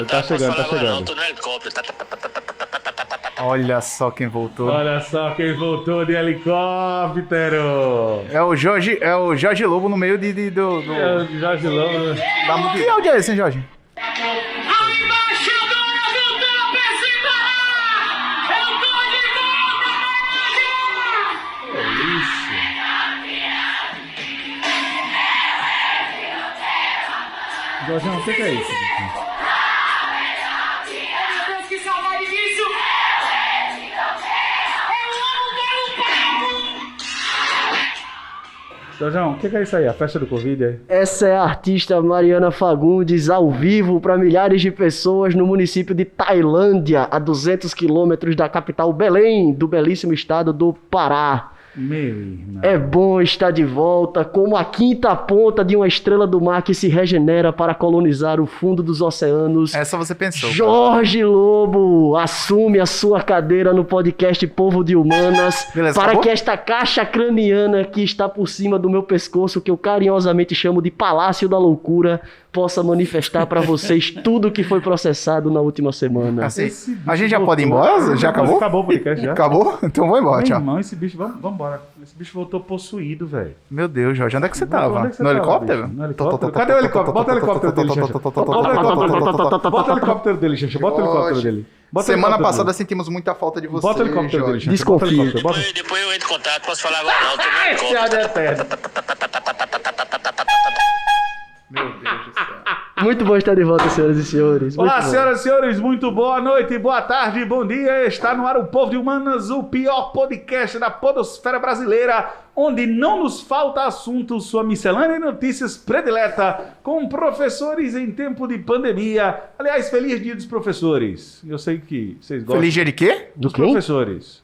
Tá chegando, tá chegando. Não, tô no helicóptero. Olha só quem voltou. Olha só quem voltou de helicóptero. É o Jorge Lobo no meio do... É o Jorge Lobo. Que áudio é esse, hein, Jorge? Jorge, não sei o que é isso. Que saudade disso! Jorjão, o que é isso aí? A festa do Covid aí? Essa é a artista Mariana Fagundes ao vivo para milhares de pessoas no município de Tailândia, a 200 quilômetros da capital Belém, do belíssimo estado do Pará. Meu irmão. É bom estar de volta como a quinta ponta de uma estrela do mar que se regenera para colonizar o fundo dos oceanos. Essa você pensou. Jorge Lobo assume a sua cadeira no podcast Povo de Humanas. Beleza, para acabou? que esta caixa craniana que está por cima do meu pescoço, que eu carinhosamente chamo de Palácio da Loucura, possa manifestar para vocês tudo que foi processado na última semana. Assim, Esse bicho a gente já voltou. pode ir embora? Já acabou? Acabou o podcast já. Acabou? Então vou embora, Meu tchau. irmão, esse bicho, vamos embora. Esse bicho voltou possuído, velho. Meu Deus, Jorge, onde é que você Onde tava? é que você No tava, helicóptero? bicho? No helicóptero? Cadê o helicóptero? Bota o helicóptero dele, Xaxa. Bota o helicóptero dele, Xaxa. Bota o helicóptero dele. Bota o Semana helicóptero passada dele. sentimos muita falta de você, Bota o helicóptero dele, Jorge. Xaxa. Bota o Desconfio. helicóptero, bota- Depois eu entro em contato, posso falar agora não, tô no Esse helicóptero. áudio é eterno. Meu Deus do céu. Muito bom estar de volta, senhoras e senhores. Muito Olá, bom. senhoras e senhores, muito boa noite, boa tarde, bom dia. Está no ar o Povo de Humanas, o pior podcast da podosfera brasileira, onde não nos falta assunto, sua miscelânea de notícias predileta, com professores em tempo de pandemia. Aliás, feliz dia dos professores. Eu sei que vocês gostam Feliz dia de quê? dos quem? professores.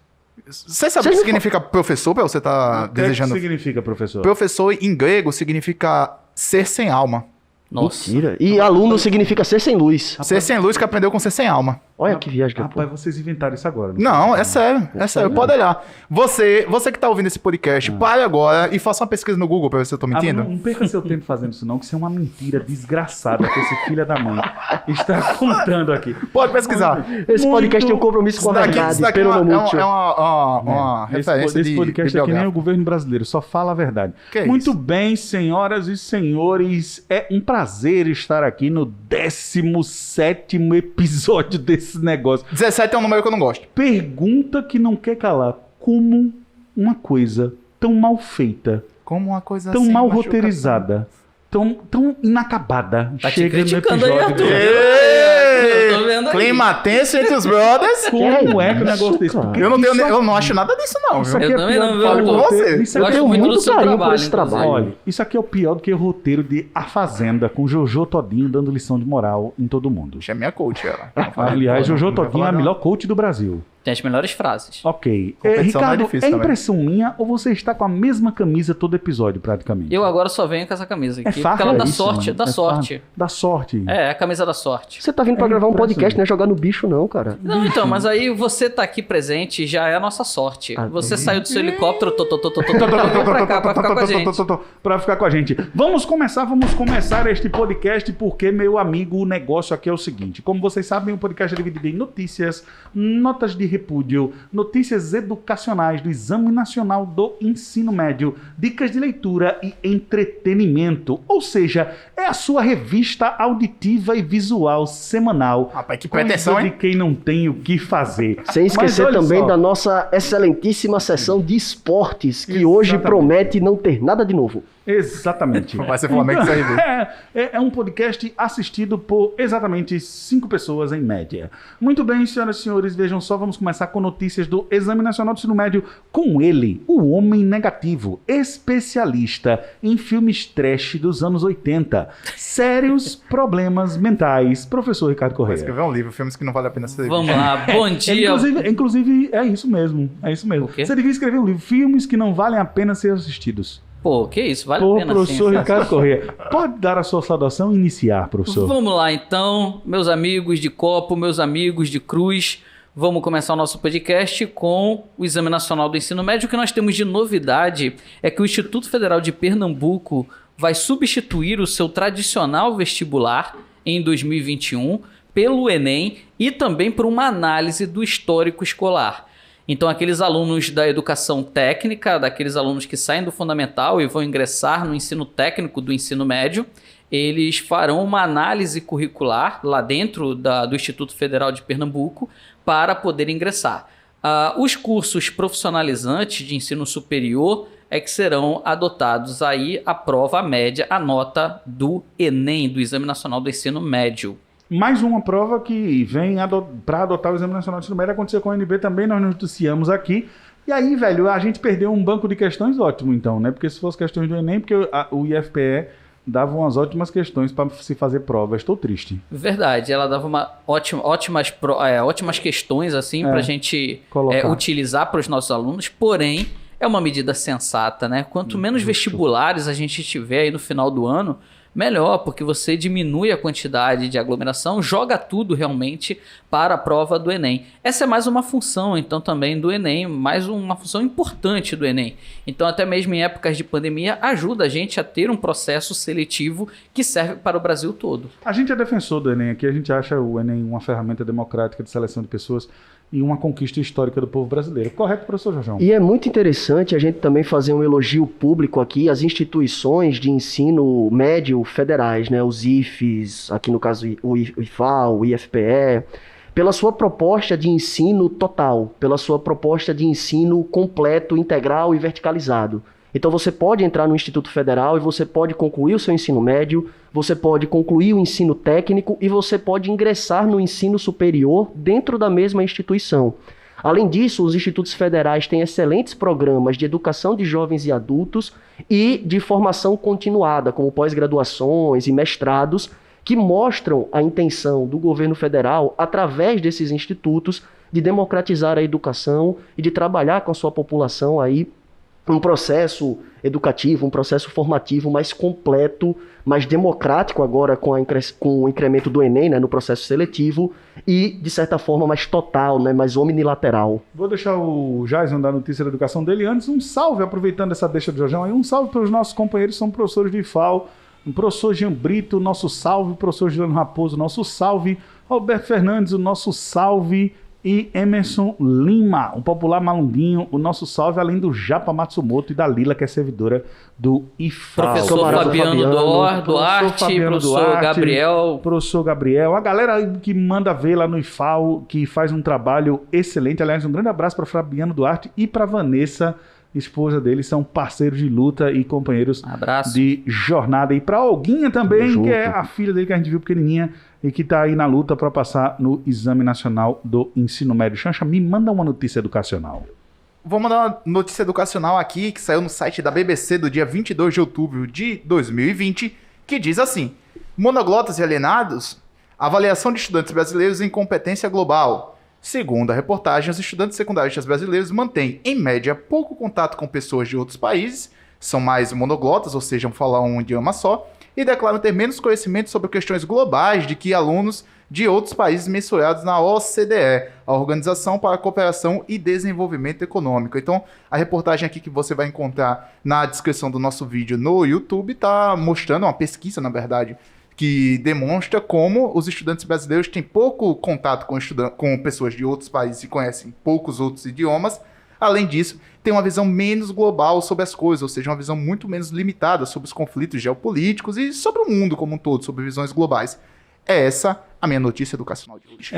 Você sabe o que significa professor, pra você estar O que desejando? significa, professor? Professor em grego significa ser sem alma. Nossa. Mentira. E aluno significa ser sem luz. Ser sem luz que aprendeu com ser sem alma. Olha que viagem que eu Rapaz, vocês inventaram isso agora. Não, é sério, pode olhar. Você que tá ouvindo esse podcast, pare agora e faça uma pesquisa no Google pra ver se eu tô mentindo. Não perca seu tempo fazendo isso não, que isso é uma mentira desgraçada que esse filho da mãe está contando aqui. Pode pesquisar. Esse podcast tem um compromisso com a verdade. Isso daqui é Pelo uma, mútil. uma referência Esse de podcast aqui nem o bibliográfico. governo brasileiro, só fala a verdade. Que é Muito isso? bem, senhoras e senhores, é um prazer estar aqui no 17º episódio desse negócio. 17 é um número que eu não gosto. Pergunta que não quer calar. Como uma coisa tão mal feita, Como uma coisa tão assim, mal machuca roteirizada, tão inacabada, Tá te chega no criticando aí, episódio Arthur. Ei! Eu tô vendo aí. Clima tenso entre os brothers. Como é que o isso, negócio desse? cara? Porque Eu não, isso eu não acho nada disso, não. Isso Viu? aqui Eu é também pior não, do viu, que Arthur? roteiro. Você? Isso Eu aqui é tenho muito muito do seu carinho por trabalho, esse inclusive. trabalho. Olha, isso aqui é o pior do que o roteiro de A Fazenda, com Jojo Todinho dando lição de moral em todo mundo. Deixa a minha coach, ela. Aliás, Jojo Não vai Todinho é a falar, não. melhor coach do Brasil. Tem as melhores frases. Ok. Competição não é Ricardo, difícil é também. impressão minha ou você está com a mesma camisa todo episódio, praticamente? Eu agora só venho com essa camisa É aqui, farra, porque ela dá isso, sorte, mano. dá É sorte. farra. Dá sorte. É a camisa da sorte. Você tá vindo pra É gravar um impressionante. podcast, não é jogar no bicho, não, cara. Não, então, mas aí você tá aqui presente já é a nossa sorte. Ah, Você saiu do seu helicóptero, pra cá, pra ficar com a gente. Pra ficar com a gente. Vamos começar este podcast porque, meu amigo, o negócio aqui é o seguinte. Como vocês sabem, o podcast é dividido em notícias, notas de repúdio, notícias educacionais do Exame Nacional do Ensino Médio, dicas de leitura e entretenimento. Ou seja, é a sua revista auditiva e visual semanal. Rapaz, que Coisa pretensão, de hein? quem não tem o que fazer. Sem esquecer Mas olha também só. da nossa excelentíssima sessão de esportes, que hoje Exatamente. promete não ter nada de novo. Exatamente. Vai ser Flamengo isso aí, viu? É um podcast assistido por exatamente 5 pessoas em média. Muito bem, senhoras e senhores, vejam só, vamos começar com notícias do Exame Nacional do Ensino Médio com ele, o Homem Negativo, especialista em filmes trash dos anos 80. Sérios problemas mentais, professor Ricardo Vai Correia. escrever um livro, filmes que não vale a pena ser Vamos lá, bom dia. Inclusive, é isso mesmo. É isso mesmo. O quê? Você devia escrever um livro, filmes que não valem a pena ser assistidos. Pô, que isso, vale Pô, a pena professor sim. Ricardo Correia, pode dar a sua saudação e iniciar, professor? Vamos lá então, meus amigos de copo, meus amigos de cruz. Vamos começar o nosso podcast com o Exame Nacional do Ensino Médio. O que nós temos de novidade é que o Instituto Federal de Pernambuco vai substituir o seu tradicional vestibular em 2021 pelo Enem e também por uma análise do histórico escolar. Então, aqueles alunos da educação técnica, daqueles alunos que saem do fundamental e vão ingressar no ensino técnico do ensino médio, eles farão uma análise curricular lá dentro do Instituto Federal de Pernambuco para poder ingressar. Os cursos profissionalizantes de ensino superior é que serão adotados aí a prova média, a nota do Enem, do Exame Nacional do Ensino Médio. Mais uma prova que vem para adotar o Exame Nacional do Ensino Médio, aconteceu com a UNB também, nós noticiamos aqui. E aí, velho, a gente perdeu um banco de questões ótimo, então, né? Porque se fosse questões do Enem, porque o IFPE dava umas ótimas questões para se fazer prova. Estou triste. Verdade, ela dava ótimas questões assim para a gente utilizar para os nossos alunos, porém é uma medida sensata, né? Quanto menos vestibulares a gente tiver aí no final do ano, melhor, porque você diminui a quantidade de aglomeração, joga tudo realmente para a prova do Enem. Essa é mais uma função, então, também do Enem, mais uma função importante do Enem. Então, até mesmo em épocas de pandemia, ajuda a gente a ter um processo seletivo que serve para o Brasil todo. A gente é defensor do Enem aqui, a gente acha o Enem uma ferramenta democrática de seleção de pessoas e uma conquista histórica do povo brasileiro. Correto, professor Jorjão? E é muito interessante a gente também fazer um elogio público aqui às instituições de ensino médio federais, né? Os IFES, aqui no caso o IFAL, o IFPE, pela sua proposta de ensino total, pela sua proposta de ensino completo, integral e verticalizado. Então você pode entrar no Instituto Federal e você pode concluir o seu ensino médio, você pode concluir o ensino técnico e você pode ingressar no ensino superior dentro da mesma instituição. Além disso, os institutos federais têm excelentes programas de educação de jovens e adultos e de formação continuada, como pós-graduações e mestrados, que mostram a intenção do governo federal, através desses institutos, de democratizar a educação e de trabalhar com a sua população aí um processo educativo, um processo formativo mais completo, mais democrático agora com o incremento do Enem, né, no processo seletivo e, de certa forma, mais total, né, mais omnilateral. Vou deixar o Jason dar a notícia da educação dele. Antes, um salve, aproveitando essa deixa do Jorjão aí, um salve para os nossos companheiros que são professores de IFAL, o professor Jean Brito, nosso salve, o professor Juliano Raposo, nosso salve, Alberto Fernandes, o nosso salve, e Emerson Lima, o popular Malunguinho, o nosso salve, além do Japa Matsumoto e da Lila, que é servidora do IFAL. Professor Fabiano Duarte, professor Gabriel. Professor Gabriel, a galera que manda ver lá no IFAL, que faz um trabalho excelente. Aliás, um grande abraço para Fabiano Duarte e para Vanessa, esposa dele, são parceiros de luta e companheiros de jornada. E para Olguinha também, que é a filha dele que a gente viu pequenininha e que está aí na luta para passar no Exame Nacional do Ensino Médio. Xanxa, me manda uma notícia educacional. Vou mandar uma notícia educacional aqui, que saiu no site da BBC do dia 22 de outubro de 2020, que diz assim: monoglotas e alienados, avaliação de estudantes brasileiros em competência global. Segundo a reportagem, os estudantes secundaristas brasileiros mantêm, em média, pouco contato com pessoas de outros países, são mais monoglotas, ou seja, falam um idioma só, e declaram ter menos conhecimento sobre questões globais de que alunos de outros países mensurados na OCDE, a Organização para a Cooperação e Desenvolvimento Econômico. Então, a reportagem aqui que você vai encontrar na descrição do nosso vídeo no YouTube está mostrando uma pesquisa, na verdade, que demonstra como os estudantes brasileiros têm pouco contato com pessoas de outros países e conhecem poucos outros idiomas. Além disso, tem uma visão menos global sobre as coisas, ou seja, uma visão muito menos limitada sobre os conflitos geopolíticos e sobre o mundo como um todo, sobre visões globais. É essa a minha notícia educacional de hoje.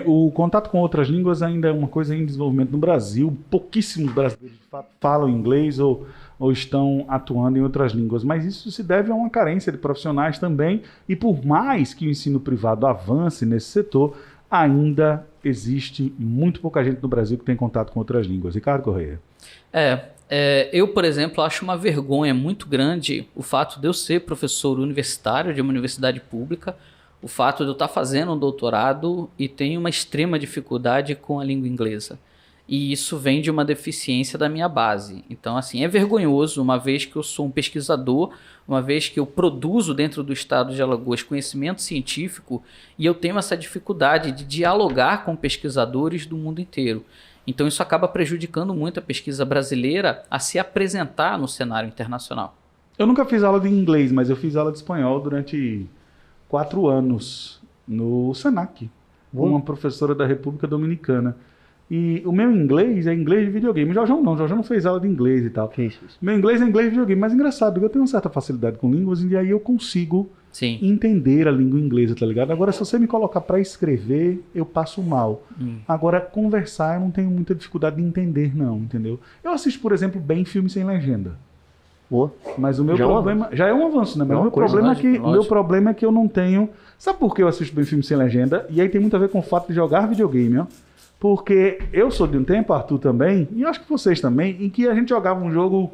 O contato com outras línguas ainda é uma coisa em desenvolvimento no Brasil. Pouquíssimos brasileiros de fato falam inglês ou estão atuando em outras línguas, mas isso se deve a uma carência de profissionais também, e por mais que o ensino privado avance nesse setor, ainda existe muito pouca gente no Brasil que tem contato com outras línguas. Ricardo Correia. Eu, por exemplo, acho uma vergonha muito grande o fato de eu ser professor universitário de uma universidade pública, o fato de eu estar fazendo um doutorado e tenho uma extrema dificuldade com a língua inglesa. E isso vem de uma deficiência da minha base. Então, assim, é vergonhoso, uma vez que eu sou um pesquisador, uma vez que eu produzo dentro do estado de Alagoas conhecimento científico e eu tenho essa dificuldade de dialogar com pesquisadores do mundo inteiro. Então, isso acaba prejudicando muito a pesquisa brasileira a se apresentar no cenário internacional. Eu nunca fiz aula de inglês, mas eu fiz aula de espanhol durante 4 anos. no Senac, com uma professora da República Dominicana. E o meu inglês é inglês de videogame. O Jorjão não fez aula de inglês e tal. Isso. Meu inglês é inglês de videogame, mas engraçado, eu tenho uma certa facilidade com línguas e aí eu consigo Sim. entender a língua inglesa, tá ligado? Agora, se você me colocar para escrever, eu passo mal. Agora, conversar, eu não tenho muita dificuldade de entender, não, entendeu? Eu assisto, por exemplo, bem filme sem legenda. Boa. Mas o meu Já é um problema... Já é um avanço, né? Mas É o uma meu coisa, problema, lógico, o meu lógico. problema é que eu não tenho... Sabe por que eu assisto bem filme sem legenda? E aí tem muito a ver com o fato de jogar videogame, ó. Porque eu sou de um tempo, Arthur também, e eu acho que vocês também, em que a gente jogava um jogo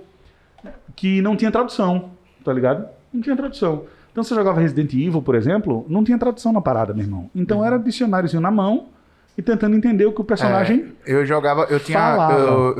que não tinha tradução, tá ligado? Não tinha tradução. Então você jogava Resident Evil, por exemplo, não tinha tradução na parada, meu irmão. Então era dicionáriozinho na mão e tentando entender o que o personagem... Eu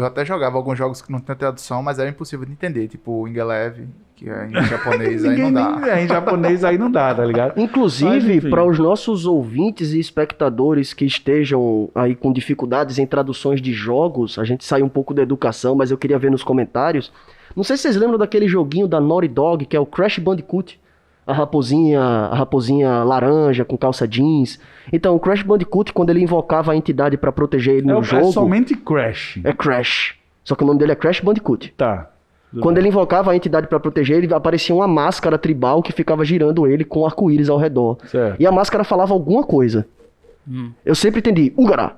até jogava alguns jogos que não tinha tradução, mas era impossível de entender, tipo o Ingelev, que é em japonês, aí não dá. Em japonês aí não dá, tá ligado? Mas, Inclusive, enfim. para os nossos ouvintes e espectadores que estejam aí com dificuldades em traduções de jogos, a gente sai um pouco da educação, mas eu queria ver nos comentários. Não sei se vocês lembram daquele joguinho da Naughty Dog, que é o Crash Bandicoot. A raposinha laranja com calça jeans. Então, o Crash Bandicoot, quando ele invocava a entidade para proteger ele no jogo... É somente Crash. É Crash. Só que o nome dele é Crash Bandicoot. Tá. Quando ele invocava a entidade pra proteger, ele aparecia uma máscara tribal que ficava girando ele com arco-íris ao redor. Certo. E a máscara falava alguma coisa. Eu sempre entendi, Ugará.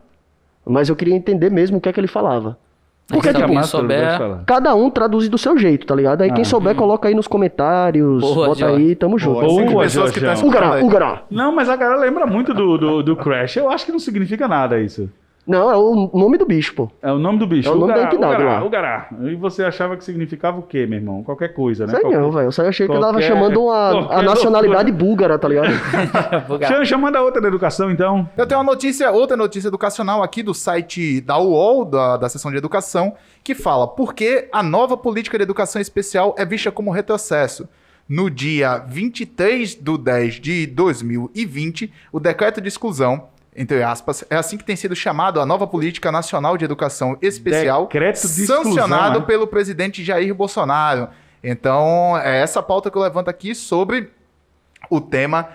Mas eu queria entender mesmo o que é que ele falava. Porque que a quem máscara souber... vai falar? Cada um traduz do seu jeito, tá ligado? Aí quem souber, coloca aí nos comentários. Boa, bota Jorge. aí, tamo junto. Boa, Cinco pessoas que Jorjão. estão Ugará, Ugará. Não, mas a galera lembra muito do Crash. Eu acho que não significa nada isso. Não, é o nome do bicho, pô. É o nome do bicho. É o nome da entidade lá. Ugará. E você achava que significava o quê, meu irmão? Qualquer coisa, né? Sei não, velho. Eu só achei que ele tava qualquer- chamando a qualquer nacionalidade búlgara, tá ligado? Chama da outra da educação, então. Eu tenho outra notícia educacional aqui do site da UOL, da seção de educação, que fala por que a nova política de educação especial é vista como retrocesso. No dia 23/10/2020, o decreto de exclusão, entre aspas, é assim que tem sido chamado a nova Política Nacional de Educação Especial, Decreto de exclusão, sancionado é? pelo presidente Jair Bolsonaro. Então, é essa pauta que eu levanto aqui sobre o tema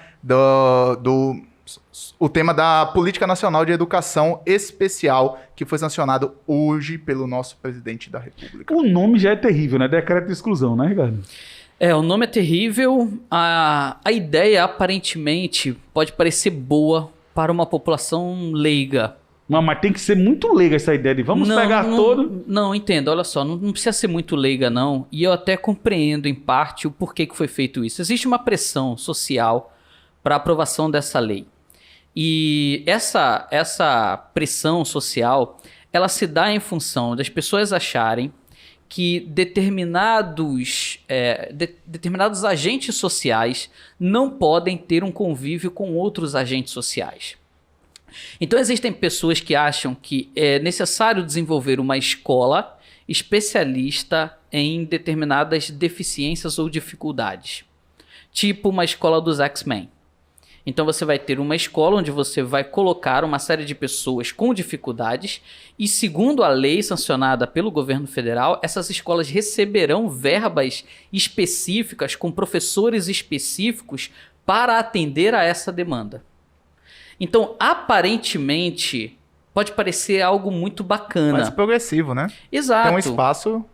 o tema da Política Nacional de Educação Especial, que foi sancionado hoje pelo nosso presidente da República. O nome já é terrível, né? Decreto de exclusão, né, Ricardo? O nome é terrível. A ideia, aparentemente, pode parecer boa para uma população leiga. Não, mas tem que ser muito leiga essa ideia de vamos pegar todo... Não, entendo. Olha só, não precisa ser muito leiga, não. E eu até compreendo, em parte, o porquê que foi feito isso. Existe uma pressão social para a aprovação dessa lei. E essa pressão social, ela se dá em função das pessoas acharem que determinados agentes sociais não podem ter um convívio com outros agentes sociais. Então existem pessoas que acham que é necessário desenvolver uma escola especialista em determinadas deficiências ou dificuldades. Tipo uma escola dos X-Men. Então você vai ter uma escola onde você vai colocar uma série de pessoas com dificuldades e, segundo a lei sancionada pelo governo federal, essas escolas receberão verbas específicas com professores específicos para atender a essa demanda. Então, aparentemente, pode parecer algo muito bacana. Mais progressivo, né? Exato. Tem um espaço...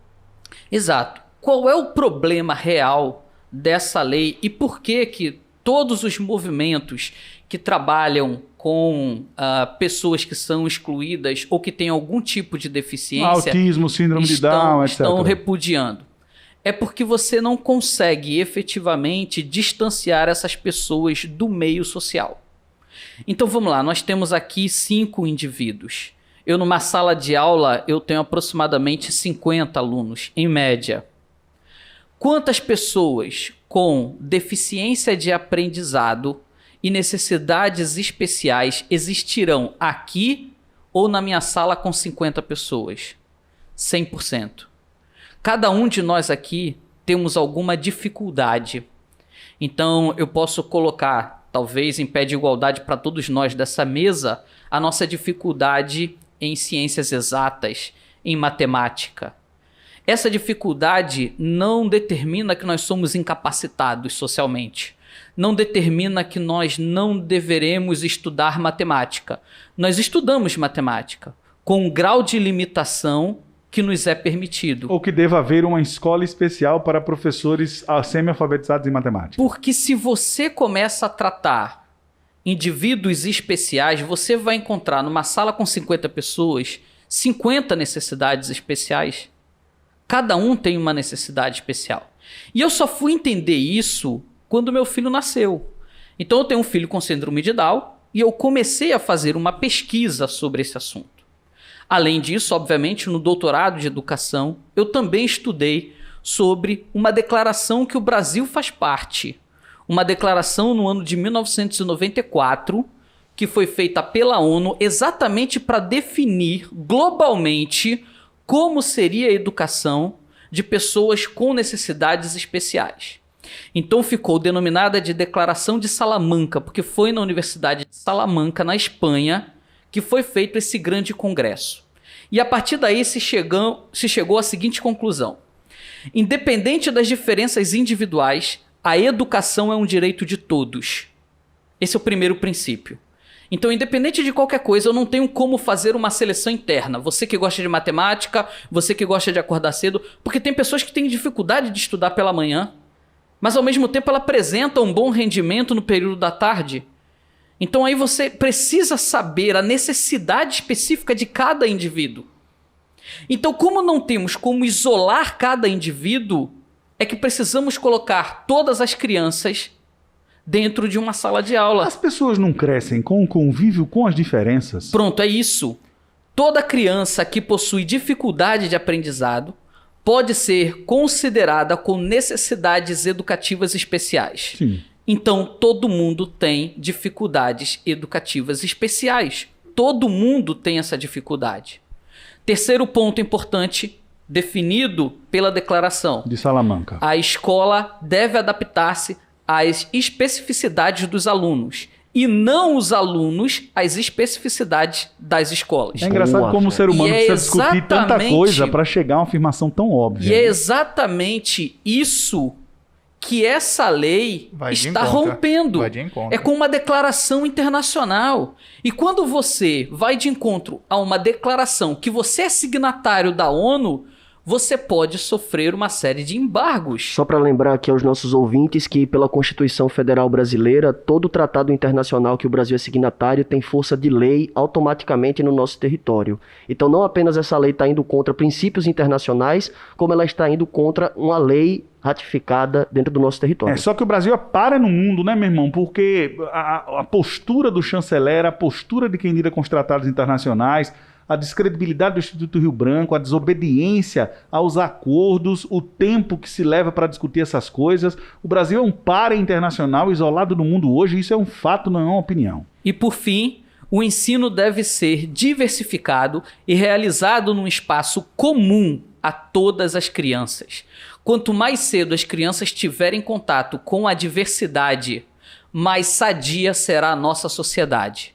Exato. Qual é o problema real dessa lei e por que todos os movimentos que trabalham com pessoas que são excluídas ou que têm algum tipo de deficiência Autismo, síndrome de Down, etc. estão repudiando? É porque você não consegue efetivamente distanciar essas pessoas do meio social. Então vamos lá, nós temos aqui 5 indivíduos. Eu numa sala de aula eu tenho aproximadamente 50 alunos, em média. Quantas pessoas com deficiência de aprendizado e necessidades especiais existirão aqui ou na minha sala com 50 pessoas? 100%. Cada um de nós aqui temos alguma dificuldade. Então eu posso colocar, talvez em pé de igualdade para todos nós dessa mesa, a nossa dificuldade em ciências exatas, em matemática. Essa dificuldade não determina que nós somos incapacitados socialmente. não determina que nós não deveremos estudar matemática. Nós estudamos matemática com um grau de limitação que nos é permitido. Ou que deva haver uma escola especial para professores semi-alfabetizados em matemática. Porque se você começa a tratar indivíduos especiais, você vai encontrar numa sala com 50 pessoas, 50 necessidades especiais. Cada um tem uma necessidade especial. E eu só fui entender isso quando meu filho nasceu. Então eu tenho um filho com síndrome de Down e eu comecei a fazer uma pesquisa sobre esse assunto. Além disso, obviamente, no doutorado de educação, eu também estudei sobre uma declaração que o Brasil faz parte. Uma declaração no ano de 1994, que foi feita pela ONU exatamente para definir globalmente como seria a educação de pessoas com necessidades especiais. Então ficou denominada de Declaração de Salamanca, porque foi na Universidade de Salamanca, na Espanha, que foi feito esse grande congresso. E a partir daí se chegou à seguinte conclusão: independente das diferenças individuais, a educação é um direito de todos. Esse é o primeiro princípio. Então, independente de qualquer coisa, eu não tenho como fazer uma seleção interna. Você que gosta de matemática, você que gosta de acordar cedo, porque tem pessoas que têm dificuldade de estudar pela manhã, mas ao mesmo tempo ela apresenta um bom rendimento no período da tarde. Então aí você precisa saber a necessidade específica de cada indivíduo. Então, como não temos como isolar cada indivíduo, é que precisamos colocar todas as crianças dentro de uma sala de aula. As pessoas não crescem com o convívio com as diferenças? Pronto, é isso. Toda criança que possui dificuldade de aprendizado pode ser considerada com necessidades educativas especiais. Sim. Então, todo mundo tem dificuldades educativas especiais. Todo mundo tem essa dificuldade. Terceiro ponto importante, definido pela declaração. De Salamanca. A escola deve adaptar-se às especificidades dos alunos e não os alunos às especificidades das escolas. É engraçado como o ser humano precisa discutir tanta coisa para chegar a uma afirmação tão óbvia. E é exatamente isso que essa lei está rompendo. É com uma declaração internacional. E quando você vai de encontro a uma declaração que você é signatário da ONU, você pode sofrer uma série de embargos. Só para lembrar aqui aos nossos ouvintes que, pela Constituição Federal Brasileira, todo tratado internacional que o Brasil é signatário tem força de lei automaticamente no nosso território. Então, não apenas essa lei está indo contra princípios internacionais, como ela está indo contra uma lei ratificada dentro do nosso território. É só que o Brasil é para no mundo, né, meu irmão? Porque a postura do chanceler, a postura de quem lida com os tratados internacionais, a descredibilidade do Instituto Rio Branco, a desobediência aos acordos, o tempo que se leva para discutir essas coisas. O Brasil é um para internacional isolado do mundo hoje, isso é um fato, não é uma opinião. E por fim, o ensino deve ser diversificado e realizado num espaço comum a todas as crianças. Quanto mais cedo as crianças tiverem contato com a diversidade, mais sadia será a nossa sociedade.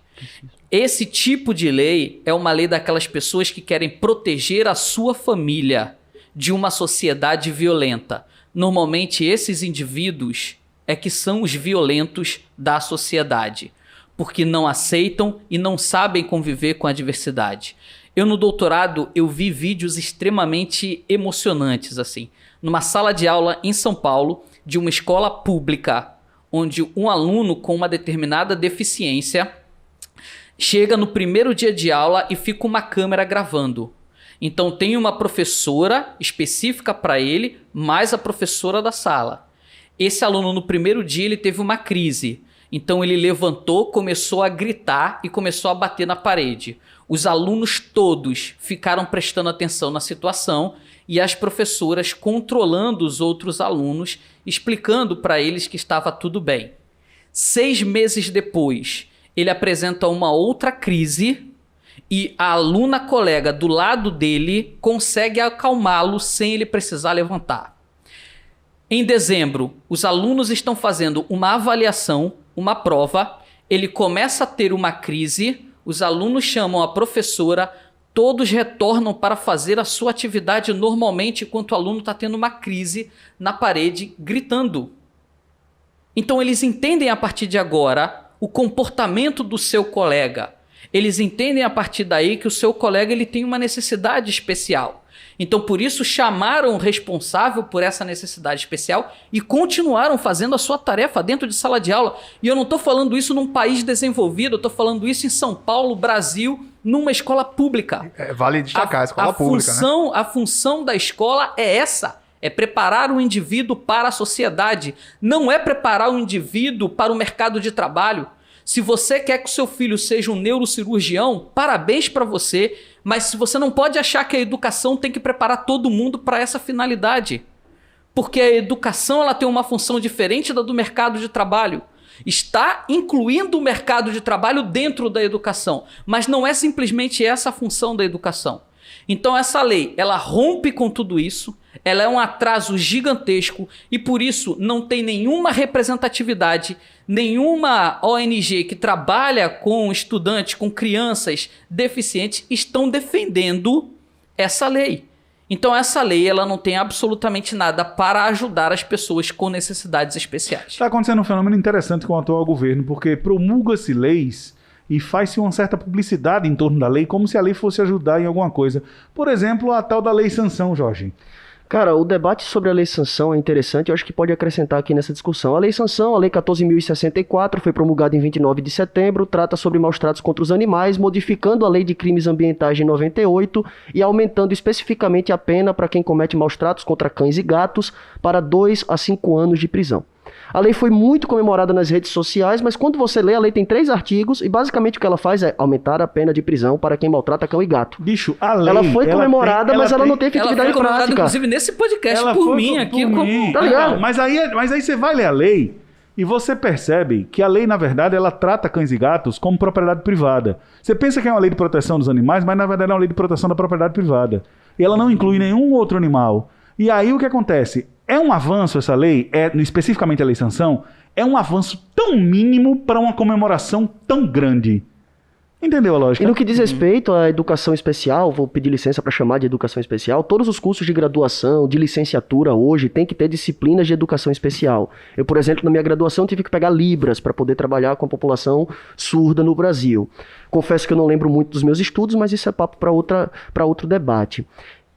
Esse tipo de lei é uma lei daquelas pessoas que querem proteger a sua família de uma sociedade violenta. Normalmente, esses indivíduos é que são os violentos da sociedade, porque não aceitam e não sabem conviver com a diversidade. Eu, no doutorado, eu vi vídeos extremamente emocionantes, assim. Numa sala de aula em São Paulo, de uma escola pública, onde um aluno com uma determinada deficiência chega no primeiro dia de aula e fica uma câmera gravando. Então tem uma professora específica para ele, mais a professora da sala. Esse aluno no primeiro dia ele teve uma crise. Então ele levantou, começou a gritar e começou a bater na parede. Os alunos todos ficaram prestando atenção na situação e as professoras controlando os outros alunos, explicando para eles que estava tudo bem. 6 meses depois, ele apresenta uma outra crise e a aluna colega do lado dele consegue acalmá-lo sem ele precisar levantar. Em dezembro, os alunos estão fazendo uma avaliação, uma prova, ele começa a ter uma crise, os alunos chamam a professora, todos retornam para fazer a sua atividade normalmente enquanto o aluno está tendo uma crise na parede, gritando. Então eles entendem a partir de agora o comportamento do seu colega. Eles entendem a partir daí que o seu colega ele tem uma necessidade especial. Então, por isso, chamaram o responsável por essa necessidade especial e continuaram fazendo a sua tarefa dentro de sala de aula. E eu não estou falando isso num país desenvolvido, eu estou falando isso em São Paulo, Brasil, numa escola pública. Vale destacar, a escola pública, né? A função da escola é essa. É preparar o indivíduo para a sociedade. Não é preparar o indivíduo para o mercado de trabalho. Se você quer que o seu filho seja um neurocirurgião, parabéns para você, mas se você não pode achar que a educação tem que preparar todo mundo para essa finalidade. Porque a educação ela tem uma função diferente da do mercado de trabalho. Está incluindo o mercado de trabalho dentro da educação, mas não é simplesmente essa a função da educação. Então essa lei, ela rompe com tudo isso, ela é um atraso gigantesco e por isso não tem nenhuma representatividade, nenhuma ONG que trabalha com estudantes, com crianças deficientes, estão defendendo essa lei. Então essa lei ela não tem absolutamente nada para ajudar as pessoas com necessidades especiais. Está acontecendo um fenômeno interessante com o atual governo, porque promulga-se leis e faz-se uma certa publicidade em torno da lei, como se a lei fosse ajudar em alguma coisa. Por exemplo, a tal da lei sanção, Jorge. Cara, o debate sobre a lei sanção é interessante, eu acho que pode acrescentar aqui nessa discussão. A lei sanção, a lei 14.064, foi promulgada em 29 de setembro, trata sobre maus-tratos contra os animais, modificando a lei de crimes ambientais de 98 e aumentando especificamente a pena para quem comete maus-tratos contra cães e gatos para 2 a 5 anos de prisão. A lei foi muito comemorada nas redes sociais, mas quando você lê, a lei tem 3 artigos e basicamente o que ela faz é aumentar a pena de prisão para quem maltrata cão e gato. Bicho, a lei... Ela foi comemorada, mas ela não tem Ela efetividade foi comemorada, prática. inclusive, nesse podcast, Ela por foi mim, por aqui. mim. Tá ligado? Não, mas aí você vai ler a lei e você percebe que a lei, na verdade, ela trata cães e gatos como propriedade privada. Você pensa que é uma lei de proteção dos animais, mas na verdade é uma lei de proteção da propriedade privada. E ela não inclui nenhum outro animal. E aí o que acontece? É um avanço essa lei, especificamente a lei sanção, é um avanço tão mínimo para uma comemoração tão grande. Entendeu a lógica? E no que diz respeito à educação especial, vou pedir licença para chamar de educação especial, todos os cursos de graduação, de licenciatura hoje, tem que ter disciplinas de educação especial. Eu, por exemplo, na minha graduação tive que pegar Libras para poder trabalhar com a população surda no Brasil. Confesso que eu não lembro muito dos meus estudos, mas isso é papo para outro debate.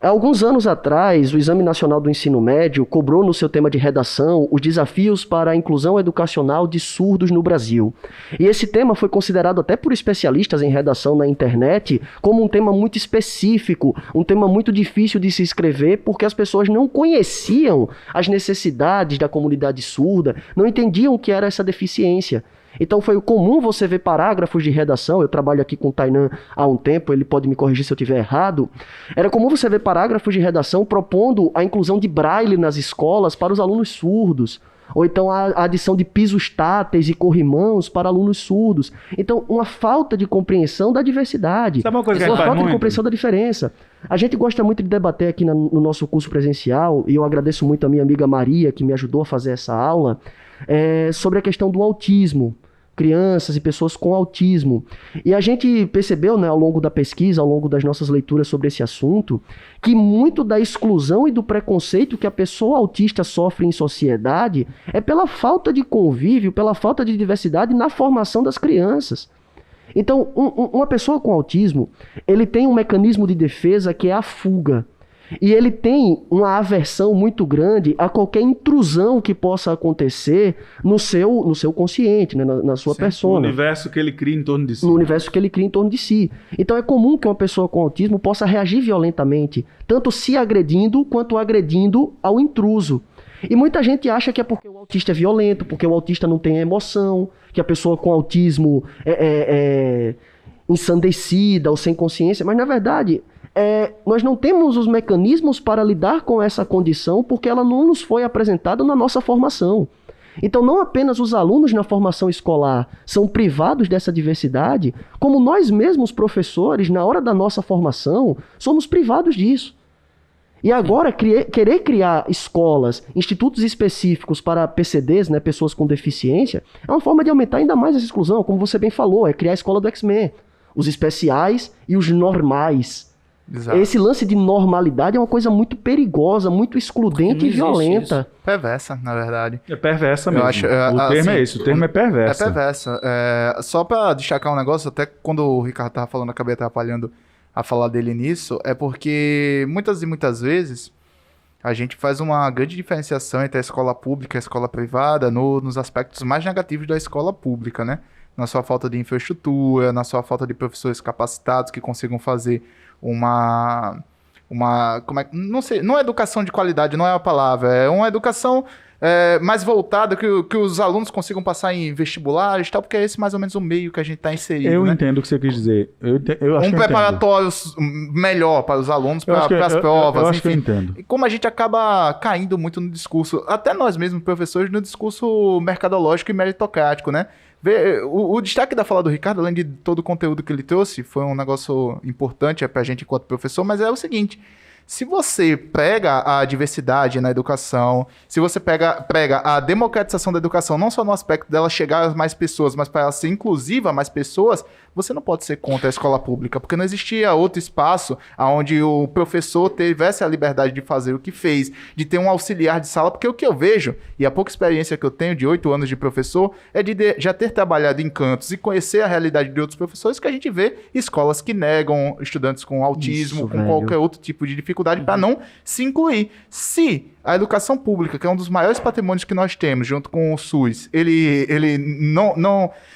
Há alguns anos atrás, o Exame Nacional do Ensino Médio cobrou no seu tema de redação os desafios para a inclusão educacional de surdos no Brasil. E esse tema foi considerado até por especialistas em redação na internet como um tema muito específico, um tema muito difícil de se escrever porque as pessoas não conheciam as necessidades da comunidade surda, não entendiam o que era essa deficiência. Então foi comum você ver parágrafos de redação, eu trabalho aqui com o Tainan há um tempo, ele pode me corrigir se eu estiver errado, era comum você ver parágrafos de redação propondo a inclusão de braille nas escolas para os alunos surdos, ou então a adição de pisos táteis e corrimãos para alunos surdos. Então, uma falta de compreensão da diversidade, Sabe uma coisa que a uma gente faz falta de muito? compreensão da diferença. A gente gosta muito de debater aqui no nosso curso presencial, e eu agradeço muito a minha amiga Maria, que me ajudou a fazer essa aula, sobre a questão do autismo. Crianças e pessoas com autismo. E a gente percebeu, né, ao longo da pesquisa, ao longo das nossas leituras sobre esse assunto, que muito da exclusão e do preconceito que a pessoa autista sofre em sociedade é pela falta de convívio, pela falta de diversidade na formação das crianças. Então, uma pessoa com autismo, ele tem um mecanismo de defesa que é a fuga. E ele tem uma aversão muito grande a qualquer intrusão que possa acontecer no seu consciente, né, na sua No persona. universo que ele cria em torno de si. No universo que ele cria em torno de si. Então é comum que uma pessoa com autismo possa reagir violentamente, tanto se agredindo quanto agredindo ao intruso. E muita gente acha que é porque o autista é violento, porque o autista não tem emoção, que a pessoa com autismo é ensandecida ou sem consciência, mas na verdade... nós não temos os mecanismos para lidar com essa condição porque ela não nos foi apresentada na nossa formação. Então não apenas os alunos na formação escolar são privados dessa diversidade, como nós mesmos professores, na hora da nossa formação, somos privados disso. E agora querer criar escolas, institutos específicos para PCDs, né, pessoas com deficiência, é uma forma de aumentar ainda mais essa exclusão, como você bem falou, é criar a escola do X-Men, os especiais e os normais. Exato. Esse lance de normalidade é uma coisa muito perigosa, muito excludente Não e existe violenta. Perversa, na verdade. É perversa mesmo. acho, o termo assim, é esse, o termo é perversa. É perversa. Só pra destacar um negócio, até quando o Ricardo tava falando, acabei atrapalhando a falar dele nisso, é porque muitas e muitas vezes a gente faz uma grande diferenciação entre a escola pública e a escola privada nos aspectos mais negativos da escola pública, né? Na sua falta de infraestrutura, na sua falta de professores capacitados que consigam fazer não sei, não é educação de qualidade, não é a palavra, é uma educação mais voltada, que os alunos consigam passar em vestibulares e tal, porque é esse mais ou menos o meio que a gente está inserido, Eu né? entendo o que você quis dizer. Eu acho que eu preparatório melhor para os alunos, para as provas, eu acho que eu enfim. entendo. E como a gente acaba caindo muito no discurso, até nós mesmos, professores, no discurso mercadológico e meritocrático, né? O destaque da fala do Ricardo, além de todo o conteúdo que ele trouxe, foi um negócio importante pra gente enquanto professor, mas é o seguinte: se você prega a diversidade na educação, se você prega a democratização da educação, não só no aspecto dela chegar a mais pessoas, mas para ela ser inclusiva a mais pessoas, você não pode ser contra a escola pública, porque não existia outro espaço onde o professor tivesse a liberdade de fazer o que fez, de ter um auxiliar de sala, porque o que eu vejo, e a pouca experiência que eu tenho de 8 anos de professor, é de já ter trabalhado em cantos e conhecer a realidade de outros professores, que a gente vê escolas que negam estudantes com autismo, Isso, com velho. qualquer outro tipo de dificuldade, para não se incluir. Se a educação pública, que é um dos maiores patrimônios que nós temos, junto com o SUS, ele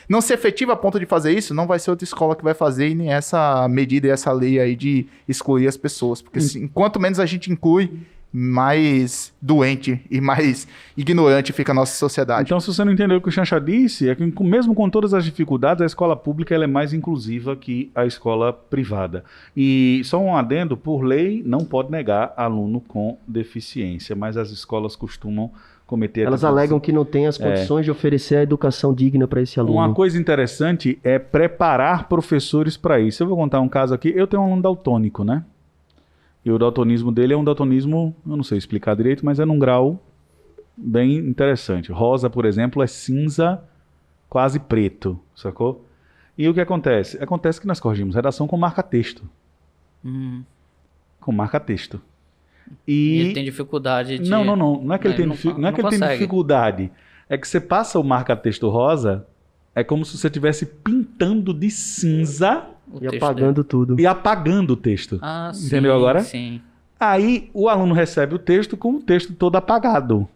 não se efetiva a ponto de fazer isso, não vai ser outra escola que vai fazer, e nem essa medida e essa lei aí de excluir as pessoas. Porque quanto menos a gente inclui, mais doente e mais ignorante fica a nossa sociedade. Então, se você não entendeu o que o Xanxa disse, é que mesmo com todas as dificuldades, a escola pública ela é mais inclusiva que a escola privada. E só um adendo, por lei, não pode negar aluno com deficiência, mas as escolas costumam cometer... Elas alegam que não tem as condições de oferecer a educação digna para esse aluno. Uma coisa interessante é preparar professores para isso. Eu vou contar um caso aqui. Eu tenho um aluno daltônico, né? E o daltonismo dele é um daltonismo, eu não sei explicar direito, mas é num grau bem interessante. Rosa, por exemplo, é cinza quase preto, sacou? E o que acontece? Acontece que nós corrigimos redação com marca-texto. Com marca-texto. E ele tem dificuldade de... Não é que ele tem, não é que ele tem consegue. dificuldade. É que você passa o marca-texto rosa, é como se você estivesse pintando de cinza O E texto apagando tudo. e apagando o texto. Ah, sim. Entendeu agora? Sim. Aí o aluno recebe o texto com o texto todo apagado.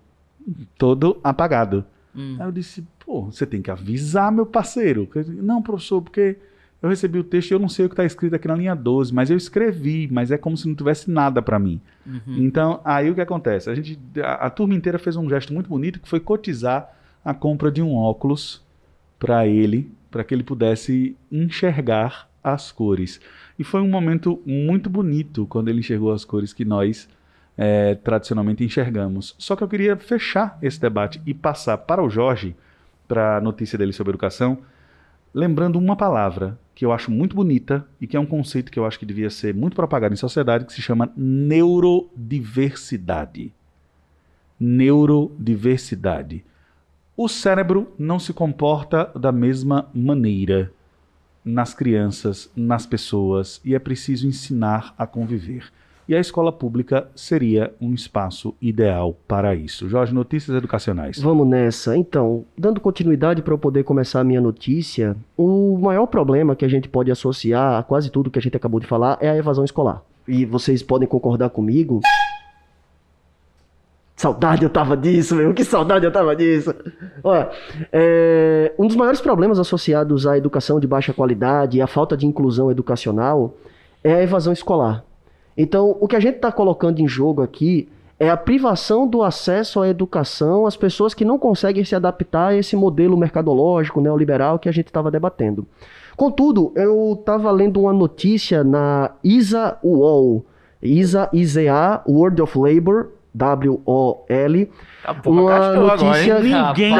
Todo apagado. Aí eu disse, pô, você tem que avisar, meu parceiro. Não, professor, porque eu recebi o texto e eu não sei o que está escrito aqui na linha 12, mas eu escrevi, mas é como se não tivesse nada para mim. Então, aí o que acontece? A turma inteira fez um gesto muito bonito, que foi cotizar a compra de um óculos para ele, para que ele pudesse enxergar as cores. E foi um momento muito bonito quando ele enxergou as cores que nós tradicionalmente enxergamos. Só que eu queria fechar esse debate e passar para o Jorge, para a notícia dele sobre educação, lembrando uma palavra que eu acho muito bonita e que é um conceito que eu acho que devia ser muito propagado em sociedade, que se chama neurodiversidade. Neurodiversidade. O cérebro não se comporta da mesma maneira nas crianças, nas pessoas, e é preciso ensinar a conviver. E a escola pública seria um espaço ideal para isso. Jorge, notícias educacionais. Vamos nessa. Então, dando continuidade para eu poder começar a minha notícia, o maior problema que a gente pode associar a quase tudo que a gente acabou de falar é a evasão escolar. E vocês podem concordar comigo. Saudade eu tava disso, meu. Que saudade eu tava disso. Olha, um dos maiores problemas associados à educação de baixa qualidade e à falta de inclusão educacional é a evasão escolar. Então, o que a gente está colocando em jogo aqui é a privação do acesso à educação às pessoas que não conseguem se adaptar a esse modelo mercadológico, neoliberal que a gente estava debatendo. Contudo, eu estava lendo uma notícia na ISA UOL, ISA, World of Labor, W-O-L, uma notícia... Ninguém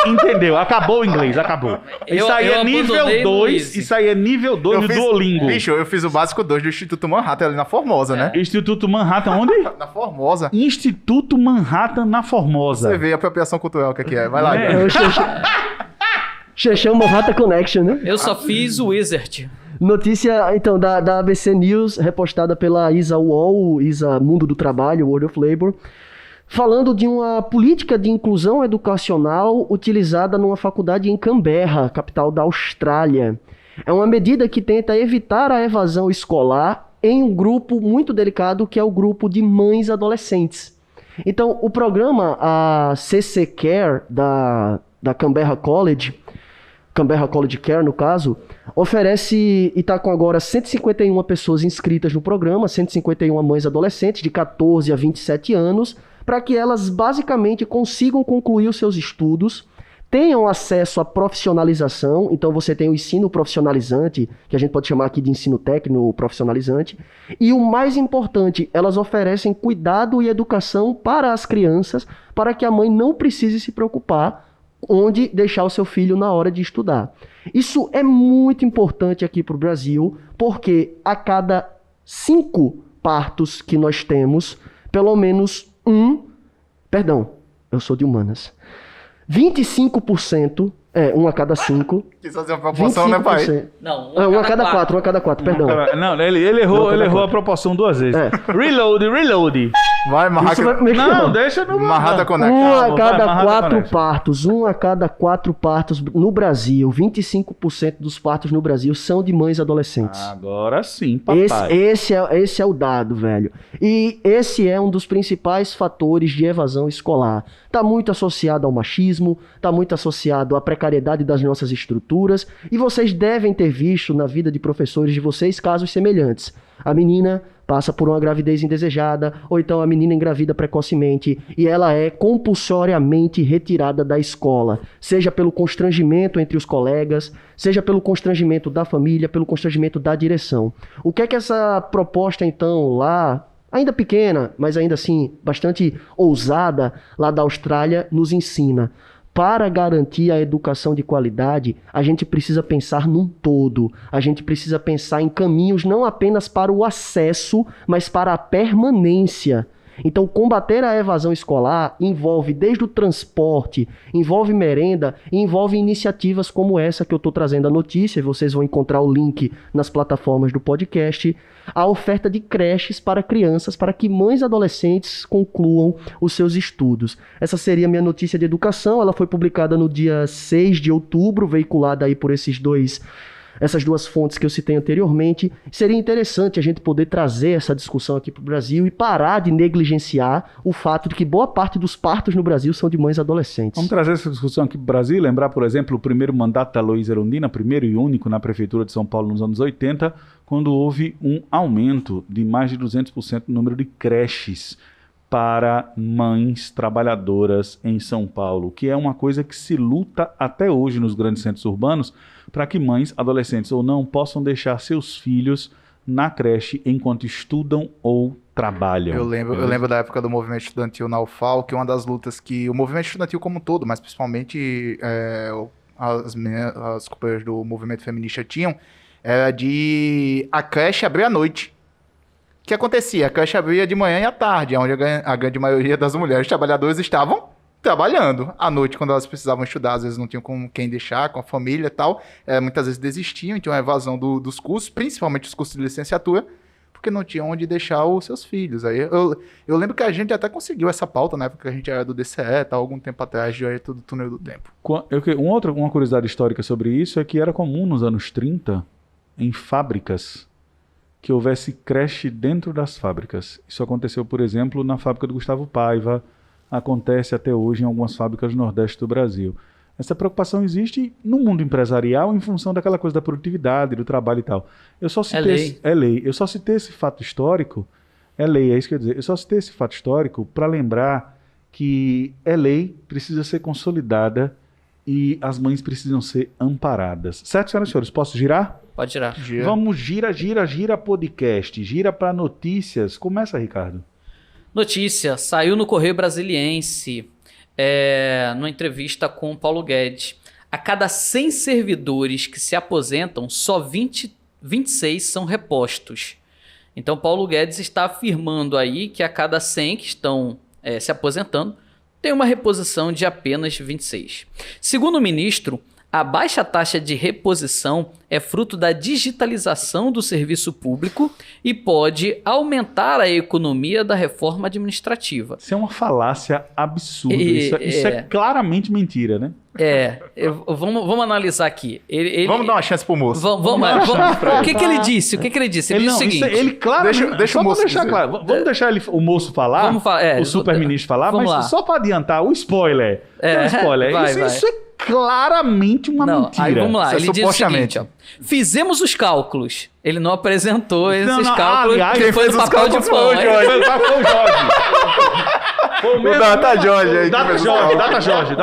entendeu. Acabou o inglês, acabou. Isso aí é nível 2, isso aí é nível 2 do Duolingo. Bicho, eu fiz o básico 2 do Instituto Manhattan ali na Formosa, né? Instituto Manhattan, onde? Na Formosa. Instituto Manhattan na Formosa. Você vê a apropriação cultural que é. Vai lá. Chechão Manhattan Connection, né? Eu só fiz o Wizard. Notícia, então, da ABC News, repostada pela Isa UOL, Isa Mundo do Trabalho, World of Labor, falando de uma política de inclusão educacional utilizada numa faculdade em Canberra, capital da Austrália. É uma medida que tenta evitar a evasão escolar em um grupo muito delicado, que é o grupo de mães adolescentes. Então, o programa, a CC Care, da Canberra College Care, no caso, oferece e está com agora 151 pessoas inscritas no programa, 151 mães adolescentes de 14 a 27 anos, para que elas basicamente consigam concluir os seus estudos, tenham acesso à profissionalização. Então você tem o ensino profissionalizante, que a gente pode chamar aqui de ensino técnico profissionalizante, e o mais importante, elas oferecem cuidado e educação para as crianças, para que a mãe não precise se preocupar onde deixar o seu filho na hora de estudar. Isso é muito importante aqui para o Brasil, porque a cada 5 partos que nós temos, pelo menos eu sou de humanas, 25%, 1 a cada 5. Quis fazer uma proporção, né, pai? Não, 1 a cada 4, perdão. Não, ele errou a proporção 2 vezes. Reload. Vai, Marraca. Não, deixa no... Marrata Conecta. 1 a cada Marrata 4 Connection. partos, 1 a cada 4 partos no Brasil, 25% dos partos no Brasil são de mães adolescentes. Agora sim, papai. Esse é o dado, velho. E esse é um dos principais fatores de evasão escolar. Está muito associado ao machismo, está muito associado à precariedade das nossas estruturas, e vocês devem ter visto na vida de professores de vocês casos semelhantes. A menina passa por uma gravidez indesejada, ou então a menina engravida precocemente, e ela é compulsoriamente retirada da escola, seja pelo constrangimento entre os colegas, seja pelo constrangimento da família, pelo constrangimento da direção. O que é que essa proposta, então, lá, ainda pequena, mas ainda assim bastante ousada, lá da Austrália, nos ensina? Para garantir a educação de qualidade, a gente precisa pensar num todo. A gente precisa pensar em caminhos não apenas para o acesso, mas para a permanência. Então, combater a evasão escolar envolve desde o transporte, envolve merenda e envolve iniciativas como essa que eu estou trazendo a notícia, e vocês vão encontrar o link nas plataformas do podcast, a oferta de creches para crianças, para que mães adolescentes concluam os seus estudos. Essa seria a minha notícia de educação. Ela foi publicada no dia 6 de outubro, veiculada aí por essas duas fontes que eu citei anteriormente. Seria interessante a gente poder trazer essa discussão aqui para o Brasil e parar de negligenciar o fato de que boa parte dos partos no Brasil são de mães adolescentes. Vamos trazer essa discussão aqui para o Brasil e lembrar, por exemplo, o primeiro mandato da Luísa Erundina, primeiro e único na Prefeitura de São Paulo nos anos 80, quando houve um aumento de mais de 200% no número de creches para mães trabalhadoras em São Paulo, que é uma coisa que se luta até hoje nos grandes centros urbanos, para que mães, adolescentes ou não, possam deixar seus filhos na creche enquanto estudam ou trabalham. Eu lembro da época do movimento estudantil na UFAL, que uma das lutas que o movimento estudantil como um todo, mas principalmente as companheiras do movimento feminista tinham, era de a creche abrir à noite. O que acontecia? A creche abria de manhã e à tarde, onde a grande maioria das mulheres trabalhadoras estavam trabalhando. À noite, quando elas precisavam estudar, às vezes não tinham com quem deixar, com a família e tal, muitas vezes desistiam, então a evasão dos cursos, principalmente os cursos de licenciatura, porque não tinham onde deixar os seus filhos. Aí eu lembro que a gente até conseguiu essa pauta na época que a gente era do DCE, tal, algum tempo atrás, já é tudo túnel do tempo. Uma curiosidade histórica sobre isso é que era comum nos anos 30, em fábricas, que houvesse creche dentro das fábricas. Isso aconteceu, por exemplo, na fábrica do Gustavo Paiva, acontece até hoje em algumas fábricas do Nordeste do Brasil. Essa preocupação existe no mundo empresarial em função daquela coisa da produtividade, do trabalho e tal. Eu só citei É lei. Eu só citei esse fato histórico, é lei, é isso que eu ia dizer. Eu só citei esse fato histórico para lembrar que é lei, precisa ser consolidada e as mães precisam ser amparadas. Certo, senhoras e senhores? Posso girar? Pode tirar. Vamos, gira podcast, gira para notícias. Começa, Ricardo. Notícia, saiu no Correio Brasiliense, numa entrevista com o Paulo Guedes. A cada 100 servidores que se aposentam, só 26 são repostos. Então, Paulo Guedes está afirmando aí que a cada 100 que estão se aposentando, tem uma reposição de apenas 26. Segundo o ministro, A baixa taxa de reposição é fruto da digitalização do serviço público e pode aumentar a economia da reforma administrativa. Isso é uma falácia absurda. Isso é claramente mentira, né? Vamos analisar aqui. Vamos dar uma chance pro moço. O que ele disse? Ele disse o seguinte... Ele claramente... Deixa o moço dizer. claro. Vamos deixar o moço falar, o super-ministro falar, vamos mas lá. só para adiantar, o spoiler. Isso é claramente uma mentira. Aí vamos lá, Isso é ele diz o seguinte, ó. Fizemos os cálculos. Ele não apresentou esses cálculos, aliás, quem foi no papel de pão. foi o Jorge. Foi o Jorge. Foi o mesmo. Data Jorge aí. Data Jorge.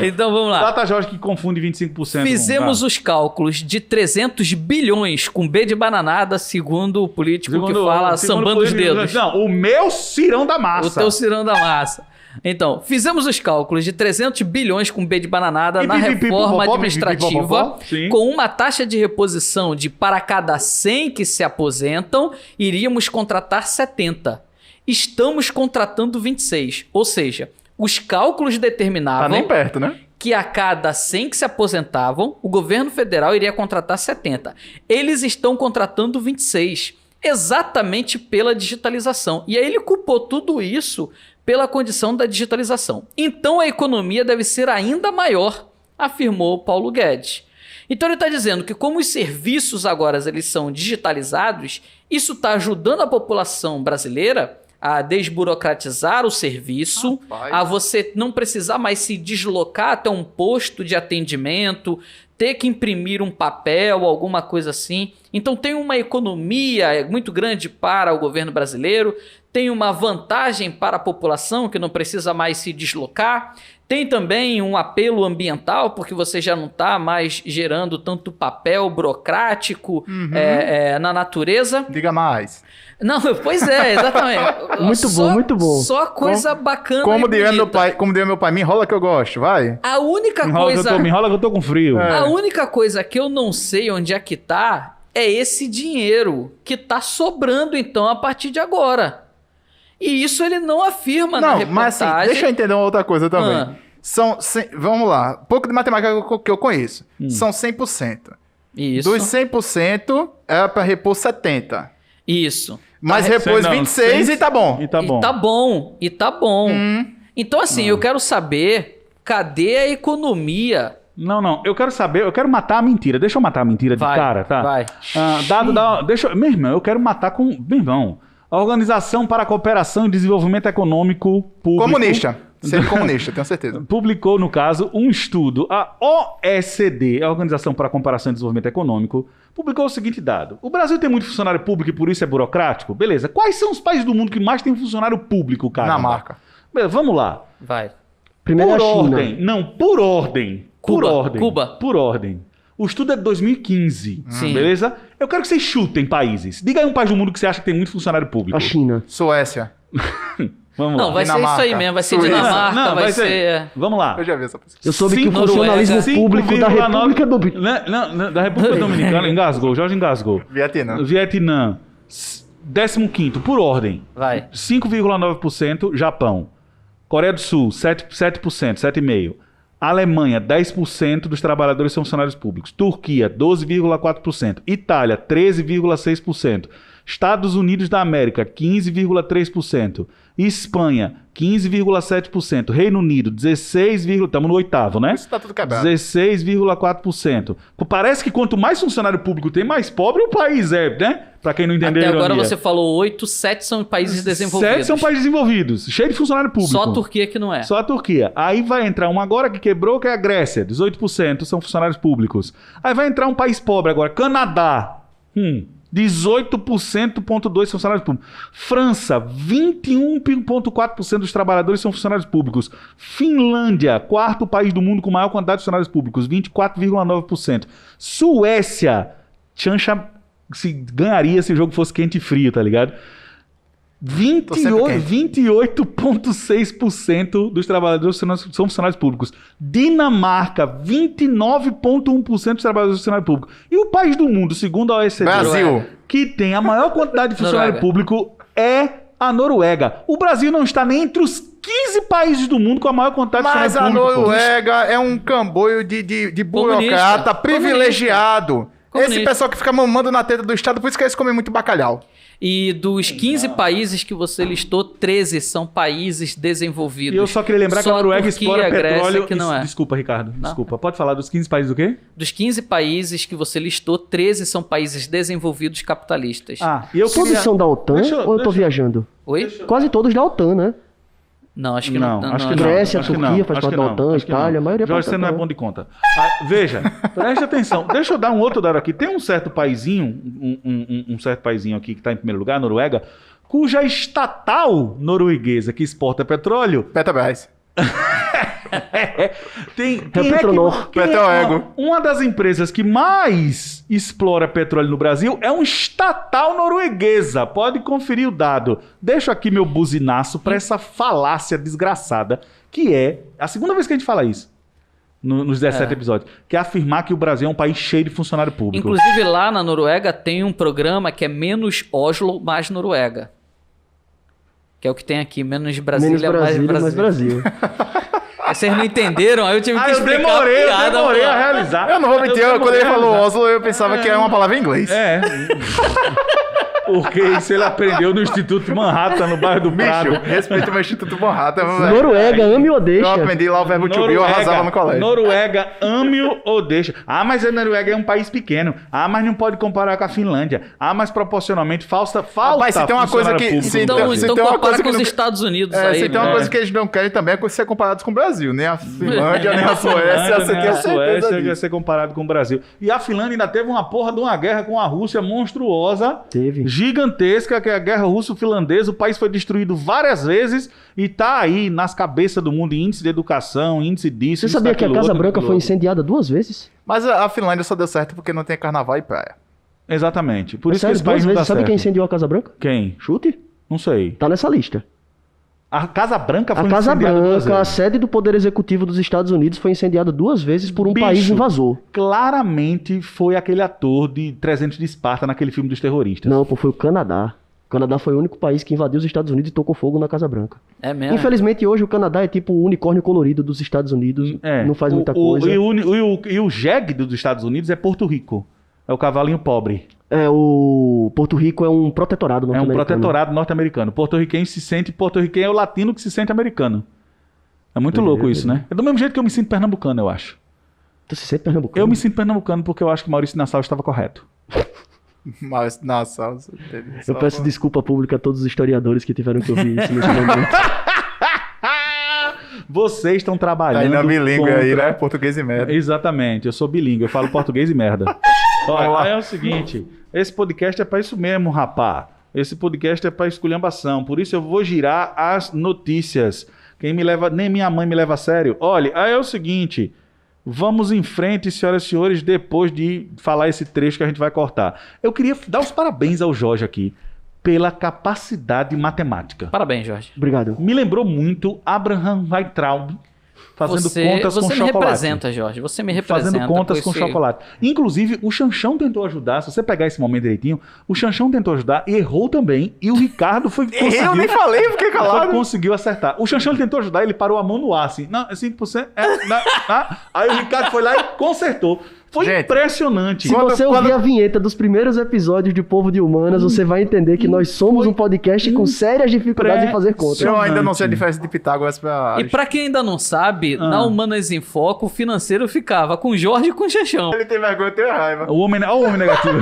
Então vamos lá. Data Jorge que confunde 25%. Fizemos os cálculos de 300 bilhões com B de bananada, segundo o político que fala sambando os dedos. Não, o meu cirão da massa. O teu cirão da massa. Então, fizemos os cálculos de 300 bilhões com B de bananada na reforma administrativa, com uma taxa de reposição de para cada 100 que se aposentam, iríamos contratar 70. Estamos contratando 26. Ou seja, os cálculos determinavam... Tá nem perto, né? Que a cada 100 que se aposentavam, o governo federal iria contratar 70. Eles estão contratando 26, exatamente pela digitalização. E aí ele culpou tudo isso pela condição da digitalização. Então a economia deve ser ainda maior, afirmou Paulo Guedes. Então ele está dizendo que como os serviços agora eles são digitalizados, isso está ajudando a população brasileira a desburocratizar o serviço, a você não precisar mais se deslocar até um posto de atendimento, ter que imprimir um papel, alguma coisa assim. Então tem uma economia muito grande para o governo brasileiro, tem uma vantagem para a população que não precisa mais se deslocar, tem também um apelo ambiental, porque você já não está mais gerando tanto papel burocrático na natureza. Diga mais. Não, pois é, exatamente. Muito bom. Só coisa bacana. Como diria meu pai, me enrola que eu gosto, vai. A única Me coisa... enrola que eu tô com frio. A única coisa que eu não sei onde é que tá é esse dinheiro que tá sobrando, então, a partir de agora. E isso ele não afirma na reportagem. Mas assim, deixa eu entender uma outra coisa também. Vamos lá, pouco de matemática que eu conheço. São 100%. Isso. Dos 100%, é para repor 70%. Isso. Mas repôs 26 e tá bom. E tá bom. Então, assim, eu quero saber, cadê a economia? Não, eu quero matar a mentira. Deixa eu matar a mentira de cara, tá? Vai. Meu irmão, eu quero matar com... Meu irmão, a Organização para a Cooperação e Desenvolvimento Econômico Público... Comunista. Sempre comunista, tenho certeza. Publicou, no caso, um estudo. A OECD, a Organização para a Comparação e Desenvolvimento Econômico, publicou o seguinte dado. O Brasil tem muito funcionário público e por isso é burocrático? Beleza. Quais são os países do mundo que mais tem funcionário público, cara? Dinamarca. Beleza, vamos lá. Vai. Primeiro Por a China. ordem. Não, por ordem. Cuba. Por ordem. O estudo é de 2015. Sim. Beleza? Eu quero que vocês chutem países. Diga aí um país do mundo que você acha que tem muito funcionário público. A China. Suécia. Vamos Não, lá. vai ser isso aí mesmo. Vai ser Suíça. Dinamarca, Não, vai ser... Vamos lá. Eu já vi essa pesquisa. Eu soube que o Cinco- funcionalismo Noruega, público da 5,9 República do... Não, da República Dominicana. Engasgou. Jorge engasgou. Vietnã. 15º, por ordem. Vai. 5,9%. Japão. Coreia do Sul, 7%, 7,5%. Alemanha, 10% dos trabalhadores são funcionários públicos. Turquia, 12,4%. Itália, 13,6%. Estados Unidos da América, 15,3%. Espanha, 15,7%. Reino Unido, 16,... Estamos no 8º, né? Isso tá tudo quebrado. 16,4%. Parece que quanto mais funcionário público tem, mais pobre o país é, né? Pra quem não entendeu Até a agora ironia. você falou 8, 7 são países desenvolvidos. 7 são países desenvolvidos, cheio de funcionário público. Só a Turquia que não é. Só a Turquia. Aí vai entrar um agora que quebrou, que é a Grécia. 18% são funcionários públicos. Aí vai entrar um país pobre agora, Canadá. 18,2% são funcionários públicos. França, 21,4% dos trabalhadores são funcionários públicos. Finlândia, quarto país do mundo com maior quantidade de funcionários públicos, 24,9%. Suécia, chancha se ganharia se o jogo fosse quente e frio, tá ligado? 28,6% dos trabalhadores são funcionários públicos. Dinamarca, 29,1% dos trabalhadores são funcionários públicos. E o país do mundo, segundo a OECD, Brasil. que tem a maior quantidade de funcionário Noruega. público é a Noruega. O Brasil não está nem entre os 15 países do mundo com a maior quantidade de Mas a funcionário público, pô. Noruega é um camboio de burocrata Comunista. privilegiado. Comunista. Esse pessoal que fica mamando na teta do Estado, por isso que eles comem muito bacalhau. E dos 15 países que você listou, 13 são países desenvolvidos. E eu só queria lembrar que a Só Noruega Turquia e explora a Grécia petróleo. que não é. Desculpa, Ricardo. Desculpa. Pode falar dos 15 países do quê? Dos 15 países que você listou, 13 são países desenvolvidos capitalistas. E eu Todos queria... são da OTAN ou eu tô viajando? Oi? Quase todos da OTAN, né? Não, acho que Não, não. acho que não. Grécia, acho que Turquia, não, faz acho parte que da não, OTAN, acho que Itália, não. a maioria Jorge, faz você não é OTAN. bom de conta. Veja, preste atenção. Deixa eu dar um outro dado aqui. Tem um certo paizinho, um certo paizinho aqui que está em primeiro lugar, a Noruega, cuja estatal norueguesa que exporta petróleo Petrobras. Petronor. Petroego. uma das empresas que mais explora petróleo no Brasil é um estatal norueguesa. Pode conferir o dado. Deixo aqui meu buzinaço para essa falácia desgraçada, que é a segunda vez que a gente fala isso nos 17 episódios, que é afirmar que o Brasil é um país cheio de funcionário público. Inclusive lá na Noruega tem um programa que é menos Oslo, mais Noruega. Que é o que tem aqui, menos Brasília, Menos Brasília, mais mais Brasil. Brasil. Vocês não entenderam? Aí eu tive que Eu explicar demorei, a piada. a mano. realizar. Eu não vou mentir, quando ele falou Oslo, eu pensava que era uma palavra em inglês. É. Porque isso ele aprendeu no Instituto Manhattan, no bairro do Prado. Bicho, respeita o meu Instituto Manhattan, velho. Noruega, ame ou Eu deixa. aprendi lá o verbo to be, eu arrasava no colégio. Noruega, ame ou deixa. Mas a Noruega é um país pequeno. Mas não pode comparar com a Finlândia. Mas proporcionalmente falta Rapaz, se tem uma coisa que- funcionário se público. tem- Então, se então tem uma compara coisa com que os não- Estados Unidos É, aí. se tem uma né? coisa que eles não querem também é ser comparados com o Brasil. Nem a Finlândia, nem a Suécia, você tem a certeza Suécia disso. vai ser comparado com o Brasil. E a Finlândia ainda teve uma porra de uma guerra com a Rússia monstruosa, Teve. gigantesca, que é a guerra russo-finlandesa. O país foi destruído várias vezes e tá aí nas cabeças do mundo em índice de educação, índice disso. Você índice sabia que a daquilo, Casa outro, Branca daquilo foi outro. incendiada 2 vezes? Mas a Finlândia só deu certo porque não tem carnaval e praia. Exatamente. Por É isso sério, que esse 2 país não dá vezes. Sabe certo. quem incendiou a Casa Branca? Quem? Chute? Não sei. Tá nessa lista. A Casa Branca foi A Casa incendiada duas Branca, a vezes. sede do Poder Executivo dos Estados Unidos, foi incendiada 2 vezes por um Bicho. país invasor. Claramente foi aquele ator de 300 de Esparta naquele filme dos terroristas. Não, pô, foi o Canadá. O Canadá foi o único país que invadiu os Estados Unidos e tocou fogo na Casa Branca. É mesmo. Infelizmente, hoje o Canadá é tipo o unicórnio colorido dos Estados Unidos. Não faz muita coisa. E o jegue dos Estados Unidos é Porto Rico. É o cavalinho pobre. O Porto Rico é um protetorado É um norte-americano. protetorado norte-americano. Porto-riquenho se sente... Porto-riquenho é o latino que se sente americano. É muito louco isso, né? É do mesmo jeito que eu me sinto pernambucano, eu acho. Tu se sente pernambucano? Eu me sinto pernambucano porque eu acho que Maurício Nassau estava correto. Mas, nossa, Eu peço desculpa pública a todos os historiadores que tiveram que ouvir isso nesse momento. Vocês estão trabalhando Tá aí na bilíngue aí, contra- né? Português e merda. Exatamente, eu sou bilíngue, eu falo português e merda. Olha, é o seguinte, esse podcast é pra isso mesmo, rapá. Esse podcast é pra esculhambação, por isso eu vou girar as notícias. Quem me leva, nem minha mãe me leva a sério. Olha, aí é o seguinte, vamos em frente, senhoras e senhores, depois de falar esse trecho que a gente vai cortar. Eu queria dar os parabéns ao Jorge aqui pela capacidade matemática. Parabéns, Jorge. Obrigado. Me lembrou muito Abraham Weintraub fazendo contas com você me chocolate. representa, Jorge. Você me representa. Fazendo contas com esse- chocolate. Inclusive, o Xanxão tentou ajudar. Se você pegar esse momento direitinho, o Xanxão tentou ajudar e errou também. E o Ricardo foi Eu nem falei, eu fiquei só calado. conseguiu acertar. O Xanxão ele tentou ajudar, ele parou a mão no ar, assim. Não, é 5%. Aí o Ricardo foi lá e consertou. Foi Gente, impressionante. Se você ouvir a vinheta dos primeiros episódios de Povo de Humanas, você vai entender que nós somos um podcast com sérias dificuldades em fazer contas. Eu ainda não sei a diferença de Pitágoras pra... E pra quem ainda não sabe, na Humanas em Foco, o financeiro ficava com Jorge e com Xanxão. Ele tem vergonha, eu tenho raiva. Olha o homem negativo.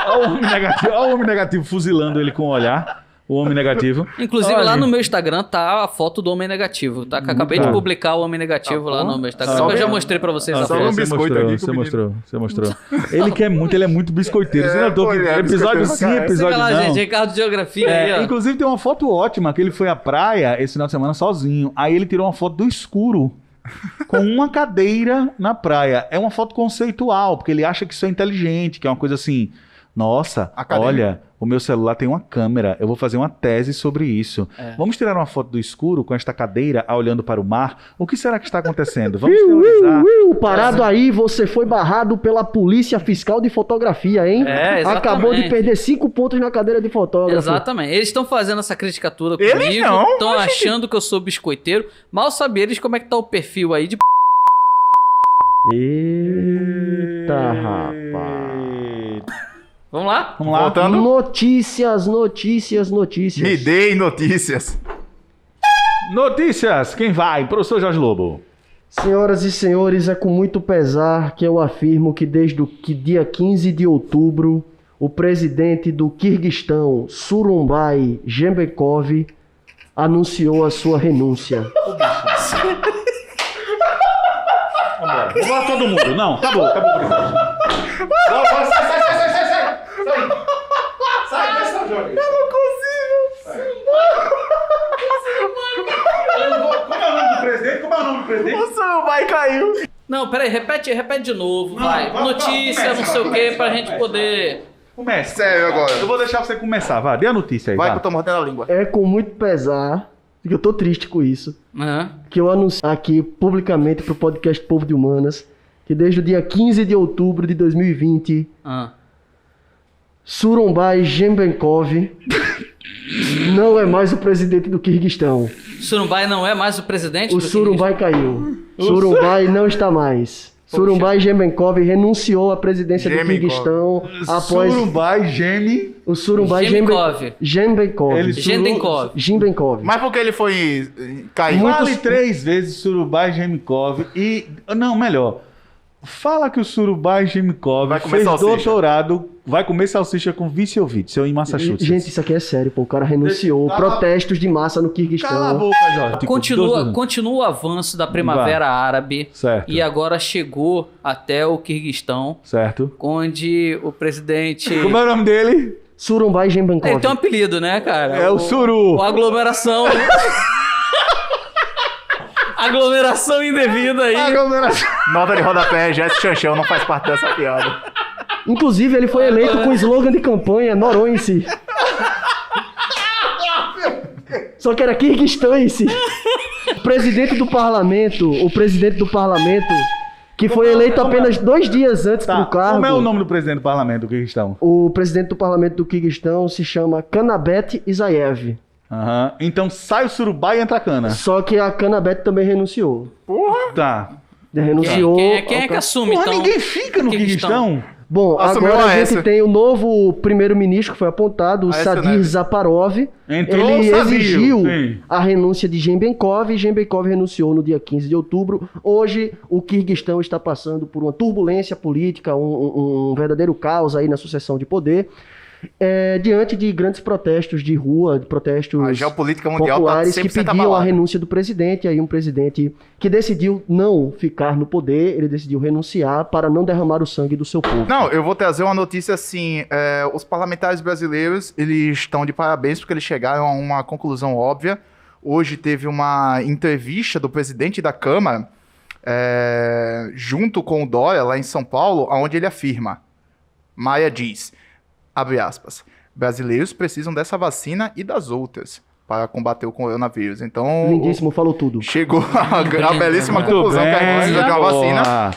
Olha o homem negativo fuzilando ele com o olhar. O homem negativo. Inclusive, Olha. lá no meu Instagram tá a foto do Homem Negativo, tá? Que eu acabei de bom. publicar o Homem Negativo lá no meu Instagram. Só Eu já um- mostrei pra vocês a só foto. um biscoito aqui com o Você mostrou. Ele é muito biscoiteiro. Você notou que ele é episódio biscoiteiro sim, pra caralho. episódio Siga lá, não. gente. Ricardo Geografia aí, ó. Inclusive tem uma foto ótima que ele foi à praia esse final de semana sozinho. Aí ele tirou uma foto do escuro com uma cadeira na praia. É uma foto conceitual, porque ele acha que isso é inteligente, que é uma coisa assim. Nossa, Acadêmico. olha, o meu celular tem uma câmera, eu vou fazer uma tese sobre isso. Vamos tirar uma foto do escuro com esta cadeira olhando para o mar? O que será que está acontecendo? Vamos teorizar. Parado aí, você foi barrado pela Polícia Fiscal de Fotografia, hein? Exatamente. Acabou de perder 5 pontos na cadeira de fotógrafo. Exatamente. Eles estão fazendo essa crítica toda Eles comigo, não, estão achando que eu sou biscoiteiro. Mal sabem eles como é que tá o perfil aí de Eita, rapaz. Vamos lá? Vamos lá. Voltando. Notícias. Me deem notícias. Notícias, quem vai? Professor Jorge Lobo. Senhoras e senhores, é com muito pesar que eu afirmo que desde o dia 15 de outubro, o presidente do Quirguistão, Surumbai Jembenkov, anunciou a sua renúncia. Vamos lá todo mundo. Não, acabou o podcast. Sai, Jorge. Eu não consigo. Como é o nome do presidente? O Surumbai caiu. Não, peraí, repete de novo, vai. Notícia, começa, não sei o que, pra começa, gente começa. poder... Comece. Sério agora. Eu vou deixar você começar, vai. Dê a notícia aí, Vai vai. que eu tô mordendo a língua. É com muito pesar, que eu tô triste com isso, Aham. que eu anuncio aqui publicamente pro podcast Povo de Humanas, que desde o dia 15 de outubro de 2020, Ah. Surumbai Jembenkov não é mais o presidente do Quirguistão. Surumbai não é mais o presidente O do Surumbai caiu. Surumbai não está mais. Surumbai Jembenkov renunciou à presidência do Jembenkov. Quirguistão após Surumbai, Gene. o Surumbai Jembenkov. Jembenkov. Ele- Gendenkov. Jembenkov. Mas por que ele foi cair? Fale 3 vezes Surumbai Gemkov e... Não, melhor. Fala que o Surumbai Gemkov Vai comer fez salsicha. doutorado, vai comer salsicha com Viceovitz, em Massachusetts. Gente, isso aqui é sério, pô. O cara renunciou. Cala- Protestos de massa no Cala a Quirguistão. boca, Jorge. Tipo, Continua o avanço da Primavera Árabe. Certo. E agora chegou até o Quirguistão, Certo. onde o presidente... Como é o nome dele? Surumbai Jembenkov. Ele tem um apelido, né, cara? É o Suru. O aglomeração... aglomeração indevida aí. Aglomeração. Nota de rodapé, Jesse Chanchão não faz parte dessa piada. Inclusive, ele foi eleito com o slogan de campanha Noronha-se. Só que era Quirguistão-se. O presidente do parlamento, que foi eleito apenas 2 dias antes Tá. pro cargo. Como é o nome do presidente do parlamento do Quirguistão? O presidente do parlamento do Quirguistão se chama Kanabet Isayev. Aham. Então sai o Surumbai e entra a cana. Só que a Kanabet também renunciou. Tá. Renunciou. Quem é que assume, Porra, então? ninguém fica no Quirguistão. Bom, Assumiu agora a a gente Aécio. tem o novo primeiro-ministro que foi apontado, o Aécio Sadir Neves. Zaparov. Entrou Ele o Sadir, exigiu sim. a renúncia de Jembenkov e Jembenkov renunciou no dia 15 de outubro. Hoje, o Quirguistão está passando por uma turbulência política, um verdadeiro caos aí na sucessão de poder, diante de grandes protestos de rua, de protestos A geopolítica mundial tá populares que 100% pediam a abalada. renúncia do presidente. Aí um presidente que decidiu não ficar no poder, ele decidiu renunciar para não derramar o sangue do seu povo. Não, eu vou trazer uma notícia assim. Os parlamentares brasileiros, eles estão de parabéns porque eles chegaram a uma conclusão óbvia. Hoje teve uma entrevista do presidente da Câmara, junto com o Dória, lá em São Paulo, onde ele afirma, Maia diz, abre aspas, brasileiros precisam dessa vacina e das outras para combater o coronavírus. Então, Lindíssimo, falou tudo. chegou a belíssima Muito conclusão que a gente precisa de uma vacina. porra.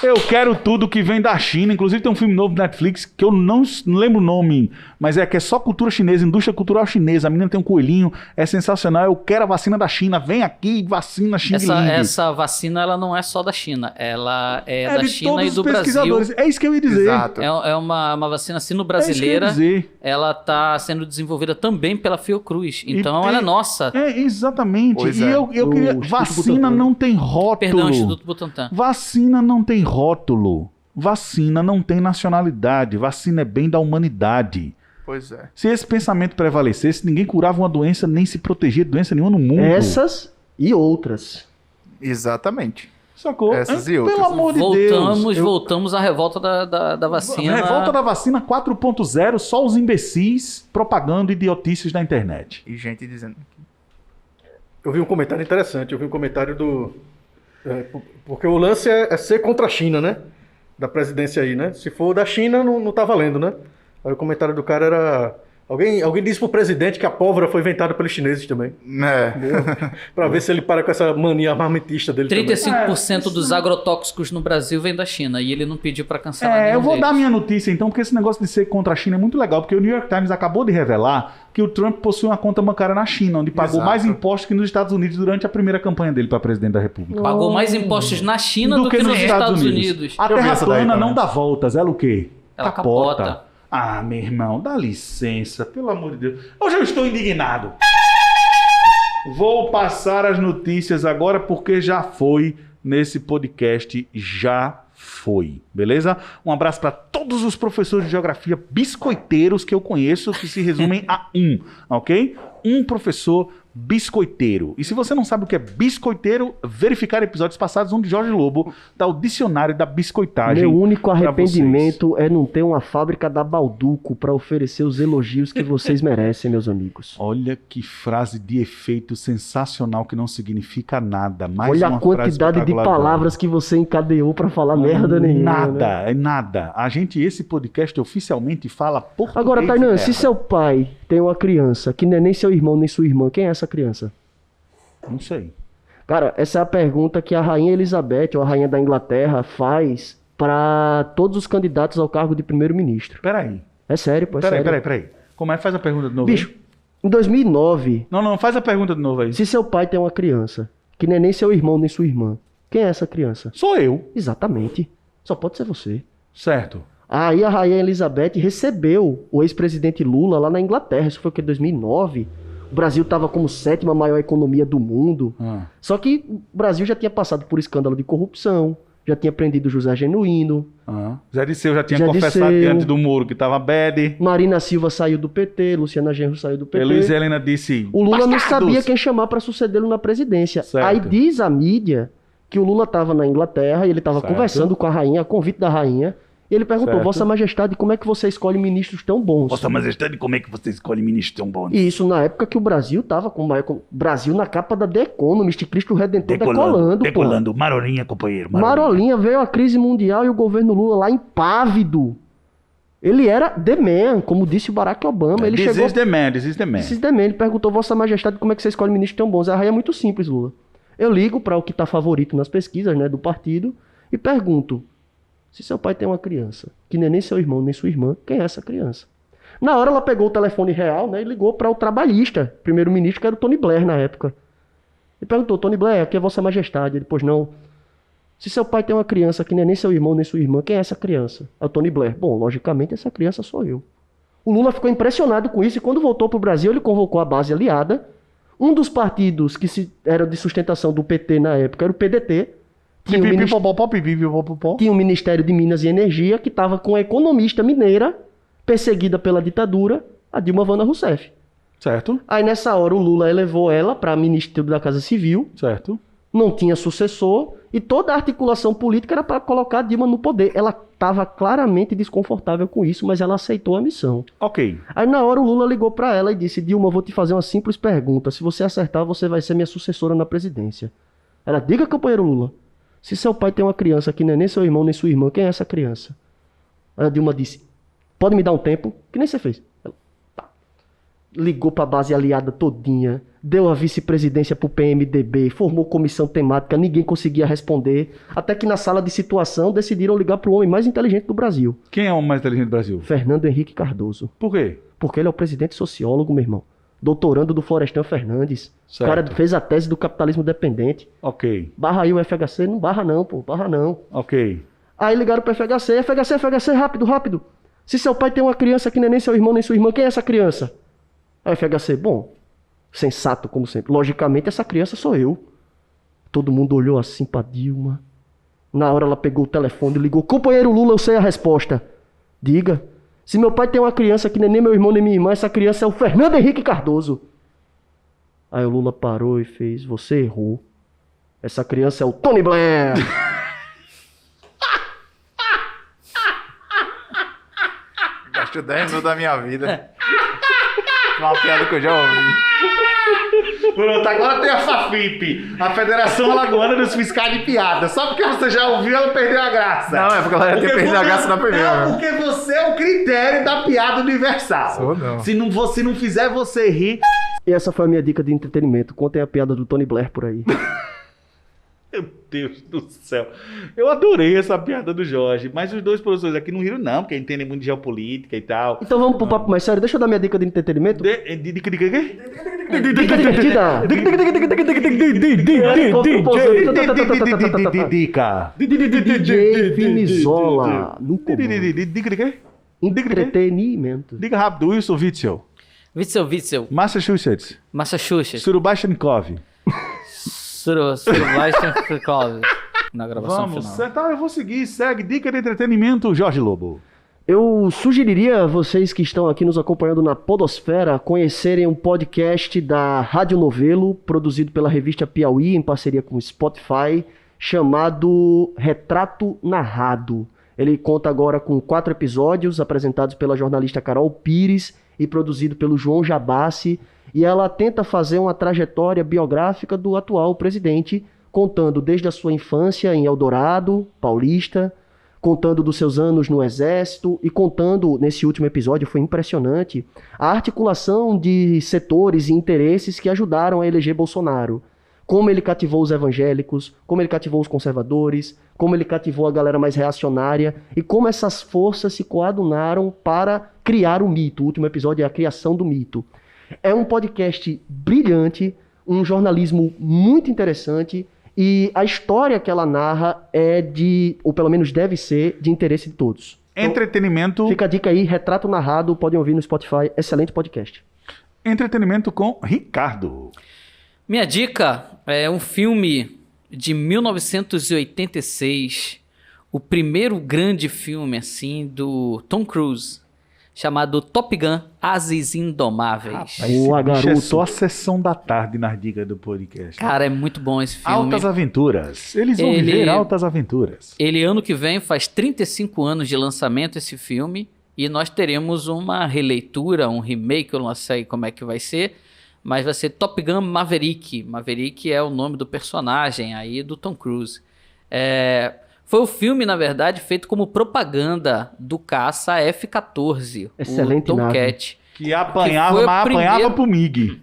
Eu quero tudo que vem da China. Inclusive tem um filme novo do Netflix que eu não lembro o nome, mas que é só cultura chinesa, indústria cultural chinesa. A menina tem um coelhinho, é sensacional. Eu quero a vacina da China. Vem aqui, vacina Xing Ling. Essa vacina, ela não é só da China. Ela é da de China todos e os do Brasil. pesquisadores. É isso que eu ia dizer. Exato. É uma vacina É sino-brasileira. isso que eu ia dizer. Ela está sendo desenvolvida também pela Fiocruz. Então, E- ela é nossa. É, exatamente. Pois e é. eu Do queria. Instituto Vacina Butantan. não tem rótulo. Perdão, Instituto Butantan. Vacina não tem rótulo. Vacina não tem nacionalidade. Vacina é bem da humanidade. Pois é. Se esse pensamento prevalecesse, ninguém curava uma doença nem se protegia de doença nenhuma no mundo. Essas e outras. Exatamente. Sacou? Essas e Pelo outras. amor de Deus. Voltamos à revolta da vacina. Revolta da vacina 4.0, só os imbecis propagando idiotices na internet. E gente dizendo... Eu vi um comentário interessante, eu vi um comentário do... porque o lance é ser contra a China, né? Da presidência aí, né? Se for da China, não tá valendo, né? Aí o comentário do cara era... Alguém disse pro presidente que a pólvora foi inventada pelos chineses também. Pra ver se ele para com essa mania armamentista dele 35% dos agrotóxicos no Brasil vem da China e ele não pediu pra cancelar nenhum Eu vou deles. dar minha notícia então, porque esse negócio de ser contra a China é muito legal, porque o New York Times acabou de revelar que o Trump possui uma conta bancária na China, onde pagou Exato. mais impostos que nos Estados Unidos durante a primeira campanha dele para presidente da República. Pagou mais impostos na China do que nos Estados Unidos. A Eu vi terra essa daí plana também. não dá voltas, ela o quê? Ela capota. Ah, meu irmão, dá licença, pelo amor de Deus. Hoje eu estou indignado. Vou passar as notícias agora porque já foi nesse podcast, já foi, beleza? Um abraço para todos os professores de geografia biscoiteiros que eu conheço, que se resumem a um, ok? Um professor biscoiteiro. E se você não sabe o que é biscoiteiro, verificar episódios passados onde Jorge Lobo dá o dicionário da biscoitagem. Meu único pra arrependimento é não ter uma fábrica da Balduco para oferecer os elogios que vocês merecem, meus amigos. Olha que frase de efeito sensacional que não significa nada. Mais Olha uma a quantidade frase de espetacular. palavras que você encadeou para falar merda nenhuma. Nada, né? é nada. Esse podcast oficialmente fala português. Agora, Tainan, de se merda. seu pai tem uma criança que não é nem seu irmão nem sua irmã, quem é essa criança? Não sei. Cara, essa é a pergunta que a Rainha Elizabeth, ou a Rainha da Inglaterra, faz para todos os candidatos ao cargo de primeiro-ministro. Peraí. É sério, pô, é sério. Peraí. Como é? Faz a pergunta de novo. Bicho, aí. em 2009, Não, faz a pergunta de novo aí. se seu pai tem uma criança que não é nem seu irmão nem sua irmã, quem é essa criança? Sou eu. Exatamente. Só pode ser você. Certo. Aí a Rainha Elizabeth recebeu o ex-presidente Lula lá na Inglaterra. Isso foi o que? 2009? O Brasil estava como 7ª maior economia do mundo. Só que o Brasil já tinha passado por escândalo de corrupção, já tinha prendido José Genuíno, Zé Disseu já tinha Zé confessado Disseu. diante do Moro que tava bad. Marina Silva saiu do PT, Luciana Genro saiu do PT. Luiz Helena disse... O Lula não "Bastardos!" sabia quem chamar para sucedê-lo na presidência. Certo. Aí diz a mídia que o Lula estava na Inglaterra e ele estava Certo. conversando com a rainha, a convite da rainha, e ele perguntou, Certo. Vossa Majestade, como é que você escolhe ministros tão bons? Vossa Majestade, como é que você escolhe ministro tão bom? E isso na época que o Brasil estava com o Brasil na capa da The Economist, Cristo Redentor decolando, Decolando. Marolinha, companheiro. Marolinha, veio a crise mundial e o governo Lula lá impávido. Ele era the man, como disse o Barack Obama. Ele This chegou... is the man. This is the man. Ele perguntou, Vossa Majestade, como é que você escolhe ministros tão bons? A rainha é muito simples, Lula. Eu ligo para o que está favorito nas pesquisas, né, do partido, e pergunto, se seu pai tem uma criança, que não é nem seu irmão, nem sua irmã, quem é essa criança? Na hora ela pegou o telefone real, né, e ligou para o trabalhista, primeiro-ministro, que era o Tony Blair na época. E perguntou, Tony Blair, aqui é Vossa Majestade. Ele, pois não. Se seu pai tem uma criança que não é nem seu irmão, nem sua irmã, quem é essa criança? É o Tony Blair. Bom, logicamente essa criança sou eu. O Lula ficou impressionado com isso e quando voltou para o Brasil, ele convocou a base aliada. Um dos partidos que era de sustentação do PT na época era o PDT. Tinha o Ministério de Minas e Energia, que estava com a economista mineira, perseguida pela ditadura, a Dilma Vana Rousseff. Certo, Aí nessa hora o Lula elevou ela para ministro da Casa Civil, certo. não tinha sucessor, e toda a articulação política era para colocar a Dilma no poder. Ela estava claramente desconfortável com isso, mas ela aceitou a missão. Ok. Aí na hora o Lula ligou para ela e disse, Dilma, eu vou te fazer uma simples pergunta, se você acertar, você vai ser minha sucessora na presidência. Ela, diga, companheiro Lula, se seu pai tem uma criança que não é nem seu irmão, nem sua irmã, quem é essa criança? Aí a Dilma disse, pode me dar um tempo? Que nem você fez. Ela, tá. Ligou para a base aliada todinha, deu a vice-presidência pro PMDB, formou comissão temática, ninguém conseguia responder, até que na sala de situação decidiram ligar pro homem mais inteligente do Brasil, Quem é o mais inteligente do Brasil? Fernando Henrique Cardoso. Por quê? Porque ele é o presidente sociólogo, meu irmão. Doutorando do Florestan Fernandes. Certo. O cara fez a tese do capitalismo dependente. Ok, Barra aí o FHC. Não barra não, pô. Barra não. ok. Aí ligaram pro FHC. FHC, rápido, rápido. Se seu pai tem uma criança que não é nem seu irmão, nem sua irmã, quem é essa criança? Aí o FHC, bom, sensato como sempre. Logicamente, essa criança sou eu. Todo mundo olhou assim pra Dilma. Na hora ela pegou o telefone e ligou. Companheiro Lula, eu sei a resposta. Diga. Se meu pai tem uma criança que nem meu irmão nem minha irmã, essa criança é o Fernando Henrique Cardoso. Aí o Lula parou e fez, você errou. Essa criança é o Tony Blair. Gastou 10 minutos da minha vida. Uma piada que eu já ouvi. Pronto, agora tem a FAFIP, a Federação Alagoana dos Fiscais de Piada. Só porque você já ouviu, ela perdeu a graça. Não, é porque ela já tinha perdido a graça na primeira. Não, porque você é o critério da piada universal. Sou não. Se não fizer você rir... E essa foi a minha dica de entretenimento. Contem a piada do Tony Blair por aí. Meu Deus do céu. Eu adorei essa piada do Jorge, mas os dois professores aqui não riram não, porque entendem muito de geopolítica e tal. Então vamos pro papo mais sério. Deixa eu dar minha dica de entretenimento. Dica de quê? Dica divertida. Dica. DJ Vinizola. No comando. Dica de quê? Entretenimento. Diga rápido, Wilson Witzel. Witzel. Massachusetts. Surubashchenkov. Surubashchenkov. Na gravação Vamos, final. tá, eu vou seguir. Segue. Dica de entretenimento, Jorge Lobo. Eu sugeriria a vocês que estão aqui nos acompanhando na Podosfera conhecerem um podcast da Rádio Novelo, produzido pela revista Piauí, em parceria com o Spotify, chamado Retrato Narrado. Ele conta agora com 4 episódios, apresentados pela jornalista Carol Pires e produzido pelo João Jabassi, e ela tenta fazer uma trajetória biográfica do atual presidente, contando desde a sua infância em Eldorado, paulista, contando dos seus anos no Exército e contando, nesse último episódio, foi impressionante, a articulação de setores e interesses que ajudaram a eleger Bolsonaro. Como ele cativou os evangélicos, como ele cativou os conservadores, como ele cativou a galera mais reacionária e como essas forças se coadunaram para criar o mito. O último episódio é a criação do mito. É um podcast brilhante, um jornalismo muito interessante e a história que ela narra é de, ou pelo menos deve ser, de interesse de todos. Entretenimento. Fica a dica aí, Retrato Narrado, podem ouvir no Spotify, excelente podcast. Entretenimento com Ricardo. Minha dica é um filme de 1986, o primeiro grande filme assim do Tom Cruise, chamado Top Gun: Ases Indomáveis. Boa, Bicho, é garoto. só a sessão da tarde nas dicas do podcast. Cara, é muito bom esse filme. Altas aventuras. Eles vão viver altas aventuras. Ele, ano que vem, faz 35 anos de lançamento esse filme, e nós teremos uma releitura, um remake, eu não sei como é que vai ser, mas vai ser Top Gun Maverick. Maverick é o nome do personagem aí do Tom Cruise. Foi o filme, na verdade, feito como propaganda do caça F-14, Excelente o nave. Tomcat. Que apanhava, foi o mas apanhava primeiro- pro MiG.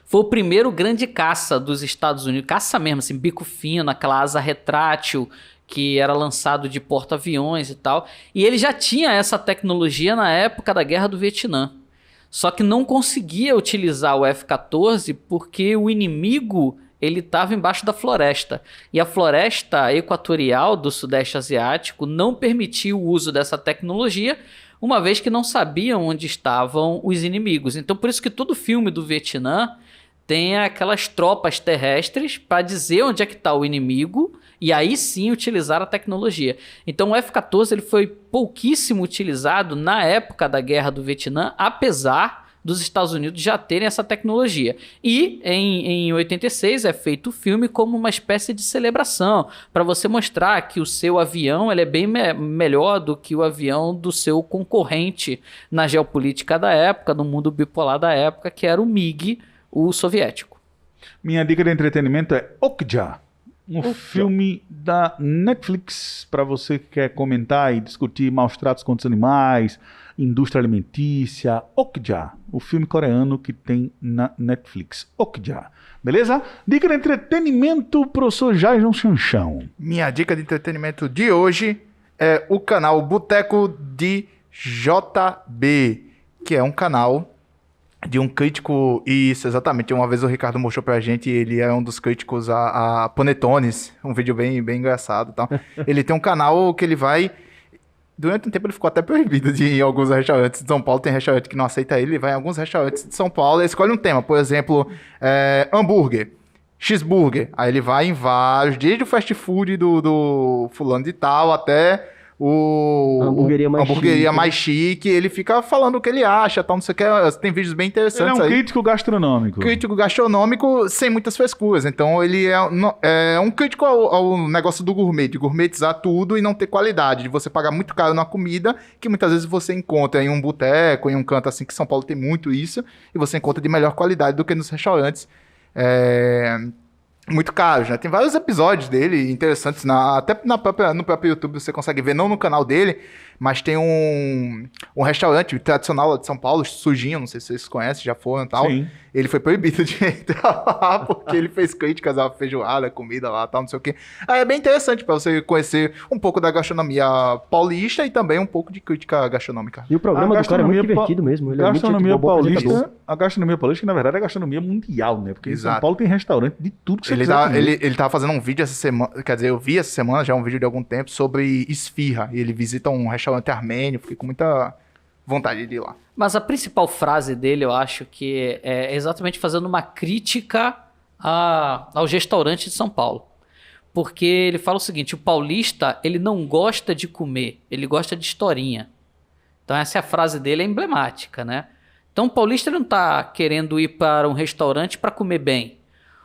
Foi o primeiro grande caça dos Estados Unidos, caça mesmo, assim, bico fino, aquela asa retrátil que era lançado de porta-aviões e tal. E ele já tinha essa tecnologia na época da Guerra do Vietnã. Só que não conseguia utilizar o F-14 porque o inimigo ele estava embaixo da floresta. E a floresta equatorial do Sudeste Asiático não permitia o uso dessa tecnologia, uma vez que não sabiam onde estavam os inimigos. Então por isso que todo filme do Vietnã tem aquelas tropas terrestres para dizer onde é que está o inimigo e aí sim utilizar a tecnologia. Então o F-14 ele foi pouquíssimo utilizado na época da Guerra do Vietnã, apesar dos Estados Unidos já terem essa tecnologia. E em 86 é feito o filme como uma espécie de celebração, para você mostrar que o seu avião ele é bem melhor do que o avião do seu concorrente na geopolítica da época, no mundo bipolar da época, que era o MiG, o soviético. Minha dica de entretenimento é Okja. Um filme da Netflix para você que quer comentar e discutir maus tratos contra os animais, indústria alimentícia. Okja, o filme coreano que tem na Netflix. Okja, beleza? Dica de entretenimento, professor Jason Chanchão. Minha dica de entretenimento de hoje é o canal Boteco de JB, que é um canal de um crítico, isso, exatamente, uma vez o Ricardo mostrou pra gente, ele é um dos críticos a Panetones, um vídeo bem engraçado e tal. Ele tem um canal que ele vai, durante um tempo ele ficou até proibido de ir em alguns restaurantes de São Paulo, tem restaurante que não aceita ele vai em alguns restaurantes de São Paulo, ele escolhe um tema, por exemplo, hambúrguer, cheeseburger, aí ele vai em vários, desde o fast food do fulano de tal, até A hamburgueria mais chique. mais chique, ele fica falando o que ele acha, tal, não sei o que. Tem vídeos bem Ele interessantes é um aí. crítico gastronômico. Crítico gastronômico sem muitas frescuras. Então, ele é um crítico ao negócio do gourmet, de gourmetizar tudo e não ter qualidade, de você pagar muito caro na comida, que muitas vezes você encontra em um boteco, em um canto assim, que São Paulo tem muito isso, e você encontra de melhor qualidade do que nos restaurantes muito caros, né? Tem vários episódios dele interessantes, até no próprio YouTube você consegue ver, não no canal dele, mas tem um restaurante tradicional lá de São Paulo, Sujinho, não sei se vocês conhecem, já foram e tal. Sim. Ele foi proibido de entrar lá porque ele fez críticas à feijoada, comida lá, tal, não sei o quê. Aí é bem interessante para você conhecer um pouco da gastronomia paulista e também um pouco de crítica gastronômica. E o programa do cara é muito gastronomia divertido mesmo. Ele é muito Gastronomia bom apresentador. paulista, a gastronomia paulista, que na verdade é a gastronomia mundial, né? Porque em São Exato. Paulo tem restaurante de tudo que você Ele, quiser comer. ele tava fazendo um vídeo essa semana, quer dizer, eu vi essa semana já um vídeo de algum tempo sobre esfirra. E ele visita um restaurante armênio, fiquei com muita vontade de ir lá. Mas a principal frase dele, eu acho que é exatamente fazendo uma crítica aos restaurantes de São Paulo. Porque ele fala o seguinte, o paulista, ele não gosta de comer, ele gosta de historinha. Então essa é a frase dele, é emblemática, né? Então o paulista ele não está querendo ir para um restaurante para comer bem.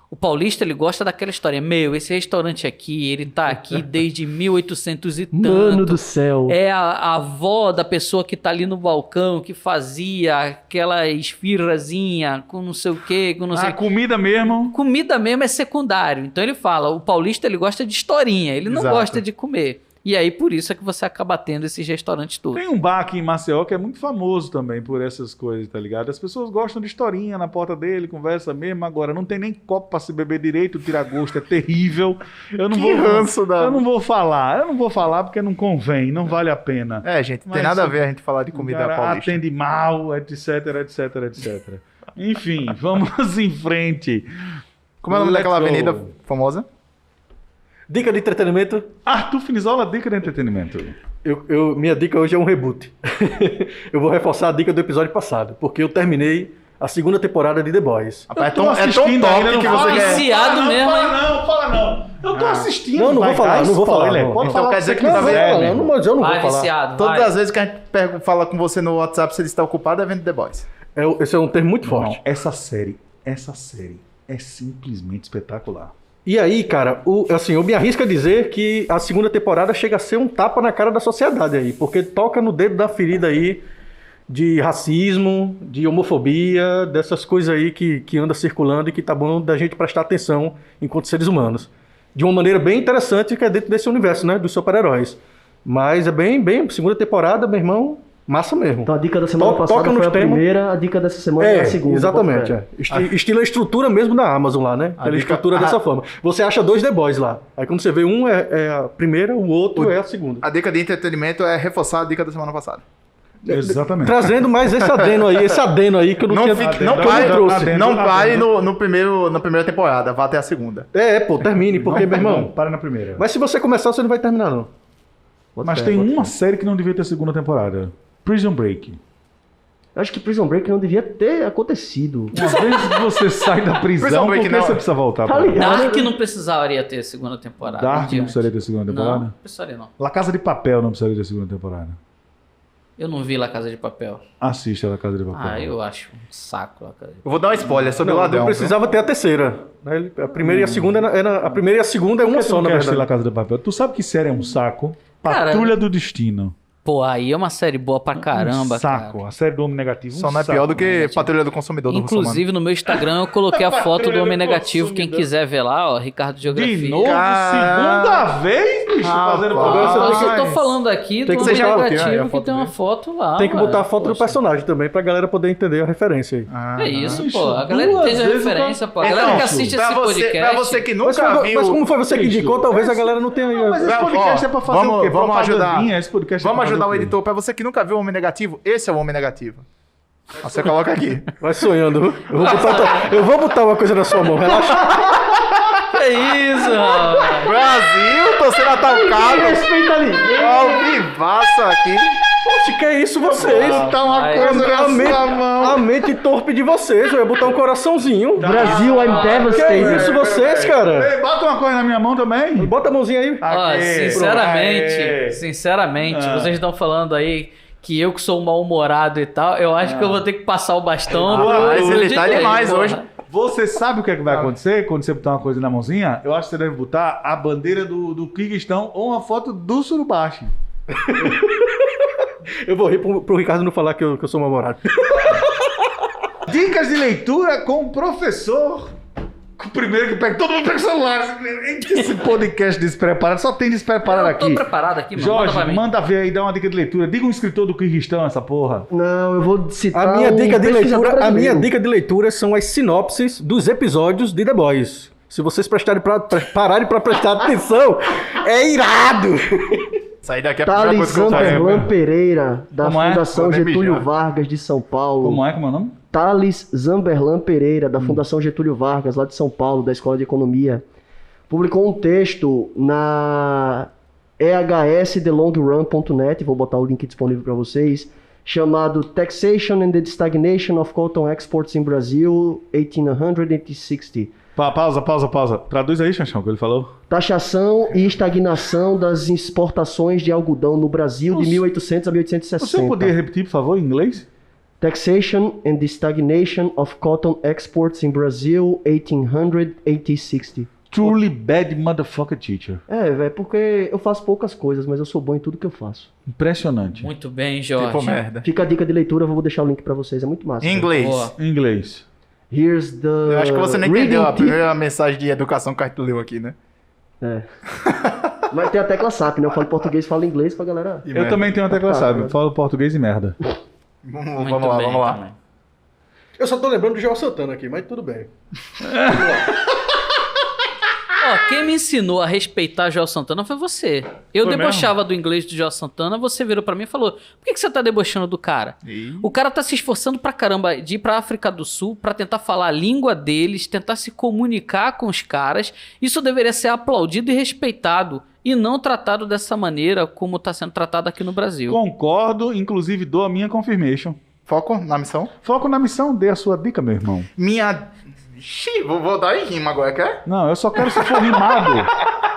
O paulista, ele gosta daquela história. Meu, esse restaurante aqui, ele tá aqui desde 1800 e tanto. Mano do céu. É a avó da pessoa que tá ali no balcão, que fazia aquela esfirrazinha com não sei o quê, com não sei A comida mesmo. Comida mesmo é secundário. Então ele fala, o paulista, ele gosta de historinha, ele não Exato. gosta de comer. E aí, por isso é que você acaba tendo esses restaurantes todos. Tem um bar aqui em Maceió que é muito famoso também por essas coisas, tá ligado? As pessoas gostam de historinha na porta dele, conversa mesmo. Agora, não tem nem copo pra se beber direito, o tira-gosto é terrível. Eu não Que ranço da- Eu não vou falar porque não convém, não vale a pena. É, gente, Mas tem nada a o- ver a gente falar de comida O cara paulista. atende mal, etc, etc, etc. Enfim, vamos em frente. Como é o nome Let's daquela go. avenida famosa? Dica de entretenimento. Arthur Finizola, dica de entretenimento. Minha dica hoje é um reboot. Eu vou reforçar a dica do episódio passado, porque eu terminei a segunda temporada de The Boys. Rapaz, Eu tô assistindo top ainda, não que fala você não, quer. Viciado fala não, mesmo, fala hein? Fala não. Eu tô assistindo. Não vai vou falar, dar não vou falar, spoiler. não. Pode Então falar quer o dizer você que não quiser, vai- meu não, irmão. mas eu não Vai, vou falar. viciado, Todas vai. as vezes que a gente fala com você no WhatsApp, você está ocupado, é vendo The Boys. Esse é um termo muito Não, forte. essa série é simplesmente espetacular. E aí, cara, eu me arrisco a dizer que a segunda temporada chega a ser um tapa na cara da sociedade aí, porque toca no dedo da ferida aí de racismo, de homofobia, dessas coisas aí que anda circulando e que tá bom da gente prestar atenção enquanto seres humanos. De uma maneira bem interessante, que é dentro desse universo, né, dos super-heróis. Mas é bem, segunda temporada, meu irmão, massa mesmo. Então a dica da semana passada Toca foi nos a temas. primeira, a dica dessa semana é a segunda. Exatamente. bota fé. Estilo a estrutura mesmo da Amazon lá, né? Ela dica- estrutura dessa forma. Você acha 2 The Boys lá. Aí quando você vê um é a primeira, o outro é a segunda. A dica de entretenimento é reforçar a dica da semana passada. Exatamente. Trazendo mais esse adeno aí que eu não Não, tinha fique, que não eu pare, trouxe. não pare na primeira temporada, vá até a segunda. Termine, porque, meu Não, irmão... para na primeira. Mas se você começar, você não vai terminar, não. Bota Mas fé, tem bota uma fé. série que não devia ter segunda temporada. Prison Break. Eu acho que Prison Break não devia ter acontecido. Uma vez que você sai da prisão, Prison por Break que não. você precisa voltar? Tá pra lá? ligado? Dark não precisaria ter segunda temporada. Dark não adiante. precisaria ter segunda temporada? Não precisaria não. La Casa de Papel não precisaria ter segunda temporada. Eu não vi La Casa de Papel. Assista La Casa de Papel. Ah, eu acho um saco La Casa de Papel. Eu vou dar um spoiler sobre o Não, ladrão. não precisava ter a terceira. Né? A primeira e a segunda a primeira e a segunda é Por uma que tu só, não na quer assistir La verdade. Casa de Papel? Tu sabe que série é um saco? Cara, Patrulha do Destino. Pô, aí é uma série boa pra caramba, um saco. cara. A série do Homem Negativo. Só não é pior do que Patrulha do Consumidor do Russomano. Inclusive, no meu Instagram, eu coloquei a foto do Patrulha Homem do Negativo. Quem Consumidor. quiser ver lá, ó, Ricardo Geografia. De novo? Cara. Segunda vez, bicho? Fazendo Rapaz. programa. Eu só tô Mas falando aqui do tem que Homem ser já Negativo aí a que foto tem uma dele. foto lá. Tem que ué. botar a foto do Poxa. personagem também, pra galera poder entender a referência aí. Ah, É isso, Bicho, pô. A galera duas entende a vezes eu tô- referência, pô. A Então, galera que assiste pra esse você, podcast. pra você que Mas, nunca viu... como foi você que Bicho, indicou, talvez a galera não tenha... Não, mas esse Ó, podcast é pra fazer vamos- o quê? vamos ajudar. Propagandinha, esse podcast é Vamos pra fazer ajudar o quê? editor. Pra você que nunca viu o Homem Negativo, esse é o Homem Negativo. Você coloca aqui. Vai sonhando. viu? Eu vou botar uma coisa na sua mão, relaxa. É isso, rapaz. Brasil, torcendo atalcado. Respeita ali. Ao vivaço aqui. Poxa, que é isso vocês? Tá uma Ai, coisa a, na mão. a mente torpe de vocês, eu ia botar um coraçãozinho. Brasil, I'm Que é devastated. isso vocês, cara? Ei, bota uma coisa na minha mão também. Bota a mãozinha aí. Ó, Aqui. sinceramente, vocês estão falando aí que eu que sou mal-humorado e tal, eu acho que eu vou ter que passar o bastão. Rapaz, pro ele DJ, tá demais porra. hoje. Você sabe o que é que vai acontecer quando você botar uma coisa na mãozinha? Eu acho que você deve botar a bandeira do Kirguistão ou uma foto do Surubashi. Eu vou rir pro Ricardo não falar que eu sou mal-humorado. Dicas de leitura com o professor. O primeiro que pega, todo mundo pega o celular. Esse podcast despreparado, só tem despreparado Eu tô aqui. preparado aqui, mano. Jorge, manda pra mim. manda ver aí, dá uma dica de leitura. Diga um escritor do Kirguistão, essa porra. Não, eu vou citar A minha dica de pesquisador leitura, a minha brasileiro. dica de leitura são as sinopses dos episódios de The Boys. Se vocês pararem pra prestar atenção, é irado. Sair daqui é a primeira Thales coisa que eu vou fazer. Zamperlan Pereira, da Como é? Fundação Vou nem Getúlio mijar. Vargas de São Paulo. Como é o nome? Thales Zamperlan Pereira, da Fundação Getúlio Vargas, lá de São Paulo, da Escola de Economia, publicou um texto na ehsThelongrun.net, vou botar o link disponível para vocês, chamado Taxation and the Stagnation of Cotton Exports in Brazil, 1860. Pausa. Traduz aí, Xaxão, o que ele falou. Taxação e estagnação das exportações de algodão no Brasil de 1800 a 1860. Você poderia repetir, por favor, em inglês? Taxation and the Stagnation of Cotton Exports in Brazil, 1860. Truly bad motherfucker teacher. É, velho, porque eu faço poucas coisas, mas eu sou bom em tudo que eu faço. Impressionante. Muito bem, Jorge. Tipo merda. Fica a dica de leitura, eu vou deixar o link pra vocês, é muito massa. Em inglês. Boa. Em inglês. Here's the Eu acho que você não reading entendeu a tip. primeira mensagem de educação que a gente leu aqui, né? É. Mas tem a tecla SAP, né? Eu falo português, falo inglês pra galera. E Eu merda. também tenho uma tecla, sabe? Falo português e merda. Vamos Muito lá, bem vamos lá. também. Eu só tô lembrando do Joel Santana aqui, mas tudo bem. Ó, quem me ensinou a respeitar Joel Santana foi você. Eu Foi debochava do inglês do Joel Santana, você virou pra mim e falou: por que você tá debochando do cara? O cara tá se esforçando pra caramba de ir pra África do Sul pra tentar falar a língua deles, tentar se comunicar com os caras. Isso deveria ser aplaudido e respeitado e não tratado dessa maneira como tá sendo tratado aqui no Brasil. Concordo, inclusive dou a minha confirmation. Foco na missão. Foco na missão, dê a sua dica, meu irmão. Minha... Xiii, vou dar em rima agora, quer? Não, eu só quero se for rimado,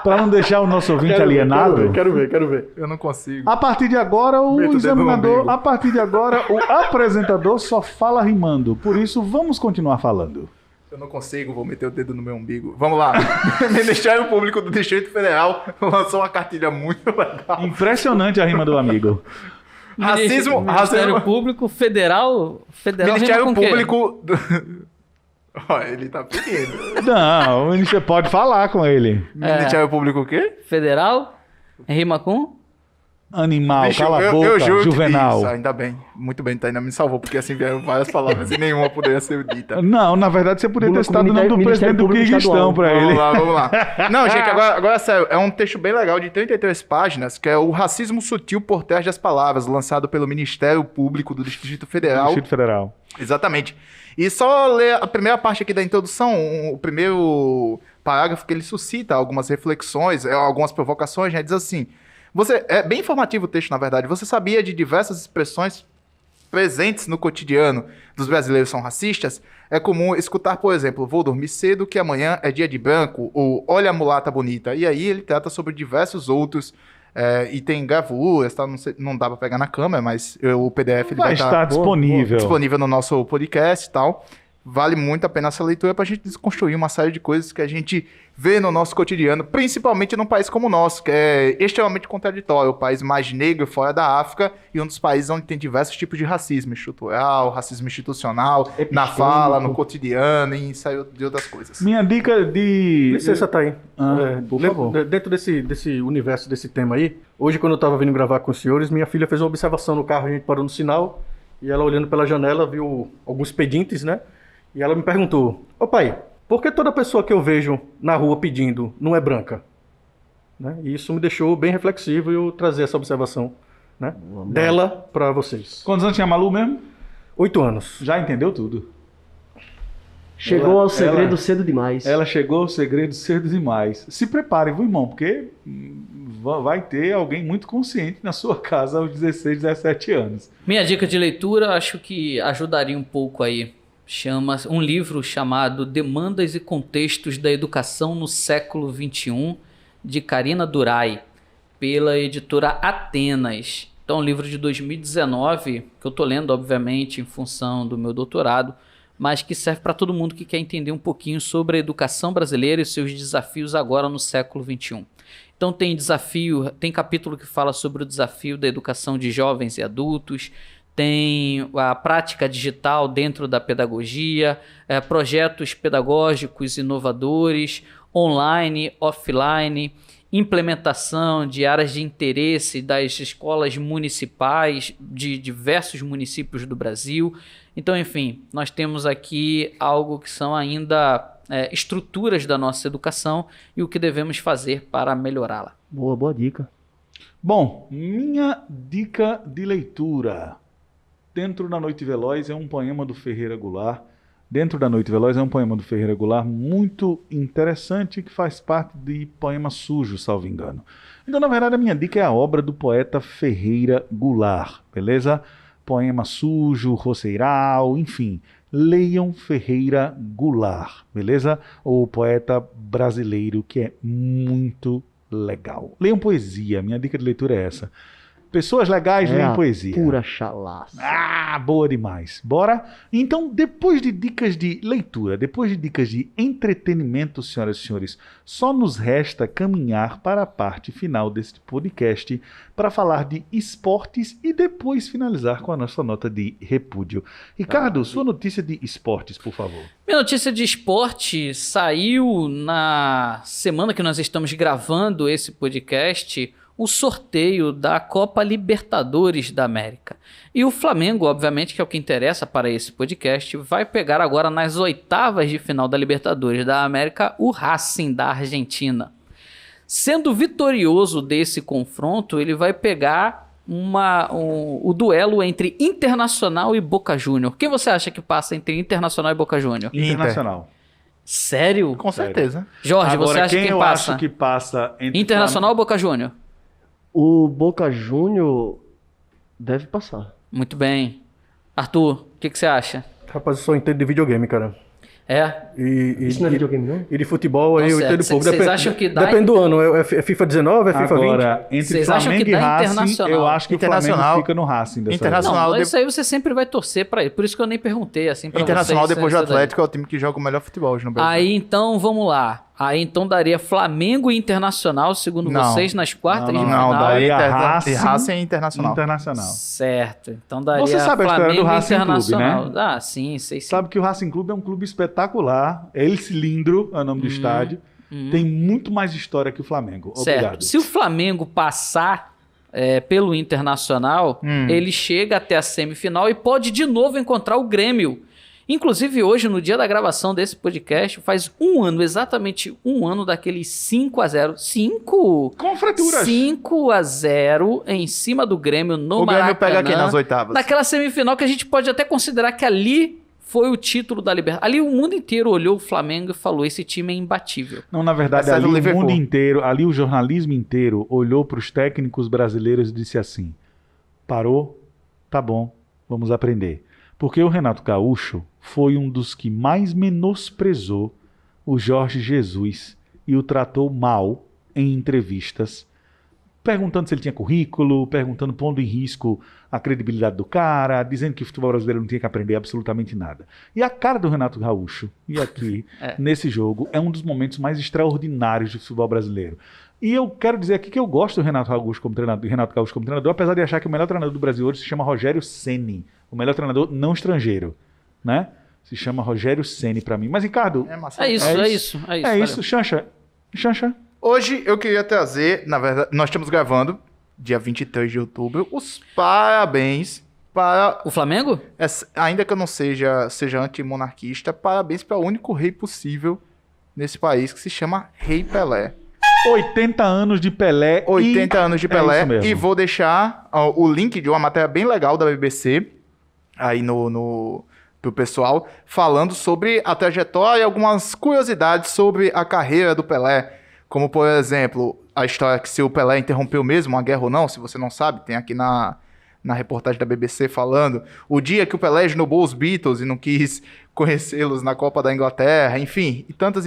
pra não deixar o nosso ouvinte alienado. Quero ver. Eu não consigo. A partir de agora, o Meto o dedo no examinador, umbigo. a partir de agora, o apresentador só fala rimando. Por isso, vamos continuar falando. Eu não consigo, vou meter o dedo no meu umbigo. Vamos lá. Ministério Público do Distrito Federal lançou uma cartilha muito legal. Impressionante a rima do amigo. Racismo... Ministério Público Federal Ministério rima com o quê? Público... Ó, ele tá pedindo. Não, você pode falar com ele. Ministério Público o quê? Federal rima com? Animal, Bicho, cala a eu boca, juro que- juvenal. Isso, ainda bem. Muito bem, ainda me salvou, porque assim vieram várias palavras e nenhuma poderia ser dita. Não, na verdade você poderia ter citado o nome do Ministério presidente do Público Kirguistão Estadual. pra ele. Vamos lá. Não, gente, agora sério, é um texto bem legal de 33 páginas, que é o Racismo Sutil por Trás das Palavras, lançado pelo Ministério Público do Distrito Federal. Distrito Federal. Exatamente. E só ler a primeira parte aqui da introdução, o primeiro parágrafo que ele suscita algumas reflexões, algumas provocações, né? Diz assim: é bem informativo o texto, na verdade. Você sabia de diversas expressões presentes no cotidiano dos brasileiros são racistas? É comum escutar, por exemplo, vou dormir cedo que amanhã é dia de branco, ou olha a mulata bonita. E aí ele trata sobre diversos outros, e tem gravuras, tá? Não dá pra pegar na câmera, mas o PDF ele Vai estar disponível. disponível no nosso podcast e tal. Vale muito a pena essa leitura pra gente desconstruir uma série de coisas que a gente vê no nosso cotidiano, principalmente num país como o nosso, que é extremamente contraditório, o país mais negro fora da África e um dos países onde tem diversos tipos de racismo estrutural, racismo institucional, na Epistêmico. fala, no cotidiano e série de outras coisas. Minha dica de... Licença, tá aí. por dentro- favor. Dentro desse universo, desse tema aí, hoje quando eu tava vindo gravar com os senhores, minha filha fez uma observação no carro, a gente parou no sinal, e ela olhando pela janela viu alguns pedintes, né? E ela me perguntou: ô pai, por que toda pessoa que eu vejo na rua pedindo não é branca? Né? E isso me deixou bem reflexivo e eu trazer essa observação, né, dela para vocês. Quantos anos tinha a Malu mesmo? 8 anos. Já entendeu tudo. Chegou Ela- ao segredo ela- cedo demais. Ela chegou ao segredo cedo demais. Se prepare, viu, irmão? Porque vai ter alguém muito consciente na sua casa aos 16, 17 anos. Minha dica de leitura, acho que ajudaria um pouco aí. Chama um livro chamado Demandas e Contextos da Educação no Século XXI, de Karina Durai, pela editora Atenas. Então, um livro de 2019, que eu estou lendo, obviamente, em função do meu doutorado, mas que serve para todo mundo que quer entender um pouquinho sobre a educação brasileira e seus desafios agora no século XXI. Então tem capítulo que fala sobre o desafio da educação de jovens e adultos, tem a prática digital dentro da pedagogia, projetos pedagógicos inovadores, online, offline, implementação de áreas de interesse das escolas municipais de diversos municípios do Brasil. Então, enfim, nós temos aqui algo que são ainda estruturas da nossa educação e o que devemos fazer para melhorá-la. Boa dica. Bom, minha dica de leitura. Dentro da Noite Veloz é um poema do Ferreira Goulart. Dentro da Noite Veloz é um poema do Ferreira Goulart muito interessante que faz parte de Poema Sujo, salvo engano. Então, na verdade, a minha dica é a obra do poeta Ferreira Goulart, beleza? Poema Sujo, Roceiral, enfim. Leiam Ferreira Goulart, beleza? O poeta brasileiro que é muito legal. Leiam poesia, minha dica de leitura é essa. Pessoas legais leem poesia. Pura chalaça. Ah, boa demais. Bora? Então, depois de dicas de leitura, depois de dicas de entretenimento, senhoras e senhores, só nos resta caminhar para a parte final deste podcast para falar de esportes e depois finalizar com a nossa nota de repúdio. Ricardo, sua notícia de esportes, por favor. Minha notícia de esporte saiu na semana que nós estamos gravando esse podcast, o sorteio da Copa Libertadores da América. E o Flamengo, obviamente, que é o que interessa para esse podcast, vai pegar agora nas oitavas de final da Libertadores da América o Racing da Argentina. Sendo vitorioso desse confronto, ele vai pegar o duelo entre Internacional e Boca Júnior. Quem você acha que passa entre Internacional e Boca Júnior? Internacional. Sério? Com certeza. Jorge, Agora, você acha quem que eu passa? acho que passa entre Internacional ou Boca Júnior? O Boca Júnior deve passar. Muito bem. Arthur, o que você acha? Rapaz, eu só entendo de videogame, cara. É? Isso não é videogame, não? E de futebol aí eu Nossa, entendo pouco. vocês acham que dá... Depende do ano. É FIFA 19, é FIFA 20? Agora, entre Vocês acham Flamengo que e dá Racing, Internacional? eu acho que o Internacional- Flamengo fica no Racing dessa Internacional- Não, isso aí você sempre vai torcer pra ele. Por isso que eu nem perguntei assim pra Internacional, vocês. depois do isso daí. Atlético, é o time que joga o melhor futebol hoje no Brasil. Aí então, vamos lá. Aí então daria Flamengo e Internacional, segundo Não. vocês, nas quartas de Não, final. daí Racing- Racing e Internacional. Internacional. Certo. Então daria Você sabe a história Flamengo do e Racing Clube, Internacional. né? Ah, sim, sei sim. Sabe que o Racing Clube é um clube espetacular. El Cilindro é o nome do estádio. Tem muito mais história que o Flamengo. Certo. Obrigado. Se o Flamengo passar pelo Internacional, ele chega até a semifinal e pode de novo encontrar o Grêmio. Inclusive hoje, no dia da gravação desse podcast, faz um ano, exatamente um ano daquele 5-0. Com fraturas. 5-0 em cima do Grêmio no O Grêmio Maracanã. pega quem nas oitavas? Naquela semifinal que a gente pode até considerar que ali foi o título da Libertadores. Ali o mundo inteiro olhou o Flamengo e falou, esse time é imbatível. Não, na verdade, Exceto ali o o Liverpool. mundo inteiro, ali o jornalismo inteiro olhou para os técnicos brasileiros e disse assim: parou, tá bom, vamos aprender. Porque o Renato Gaúcho foi um dos que mais menosprezou o Jorge Jesus e o tratou mal em entrevistas, perguntando se ele tinha currículo, perguntando, pondo em risco a credibilidade do cara, dizendo que o futebol brasileiro não tinha que aprender absolutamente nada. E a cara do Renato Gaúcho, e aqui, nesse jogo, é um dos momentos mais extraordinários do futebol brasileiro. E eu quero dizer aqui que eu gosto do Renato Gaúcho como treinador, apesar de achar que o melhor treinador do Brasil hoje se chama Rogério Ceni, o melhor treinador não estrangeiro, né? Se chama Rogério Ceni pra mim. Mas, Ricardo, É isso. é isso. Xanxa. Hoje eu queria trazer, na verdade, nós estamos gravando, dia 23 de outubro, os parabéns para... O Flamengo? Ainda que eu não seja antimonarquista, parabéns para o único rei possível nesse país, que se chama Rei Pelé. 80 anos de Pelé. 80 anos de É Pelé. isso mesmo. E vou deixar o link de uma matéria bem legal da BBC aí pro pessoal, falando sobre a trajetória e algumas curiosidades sobre a carreira do Pelé. Como, por exemplo, a história que se o Pelé interrompeu mesmo uma guerra ou não, se você não sabe, tem aqui na reportagem da BBC falando. O dia que o Pelé esnobou os Beatles e não quis conhecê-los na Copa da Inglaterra, enfim, e tantas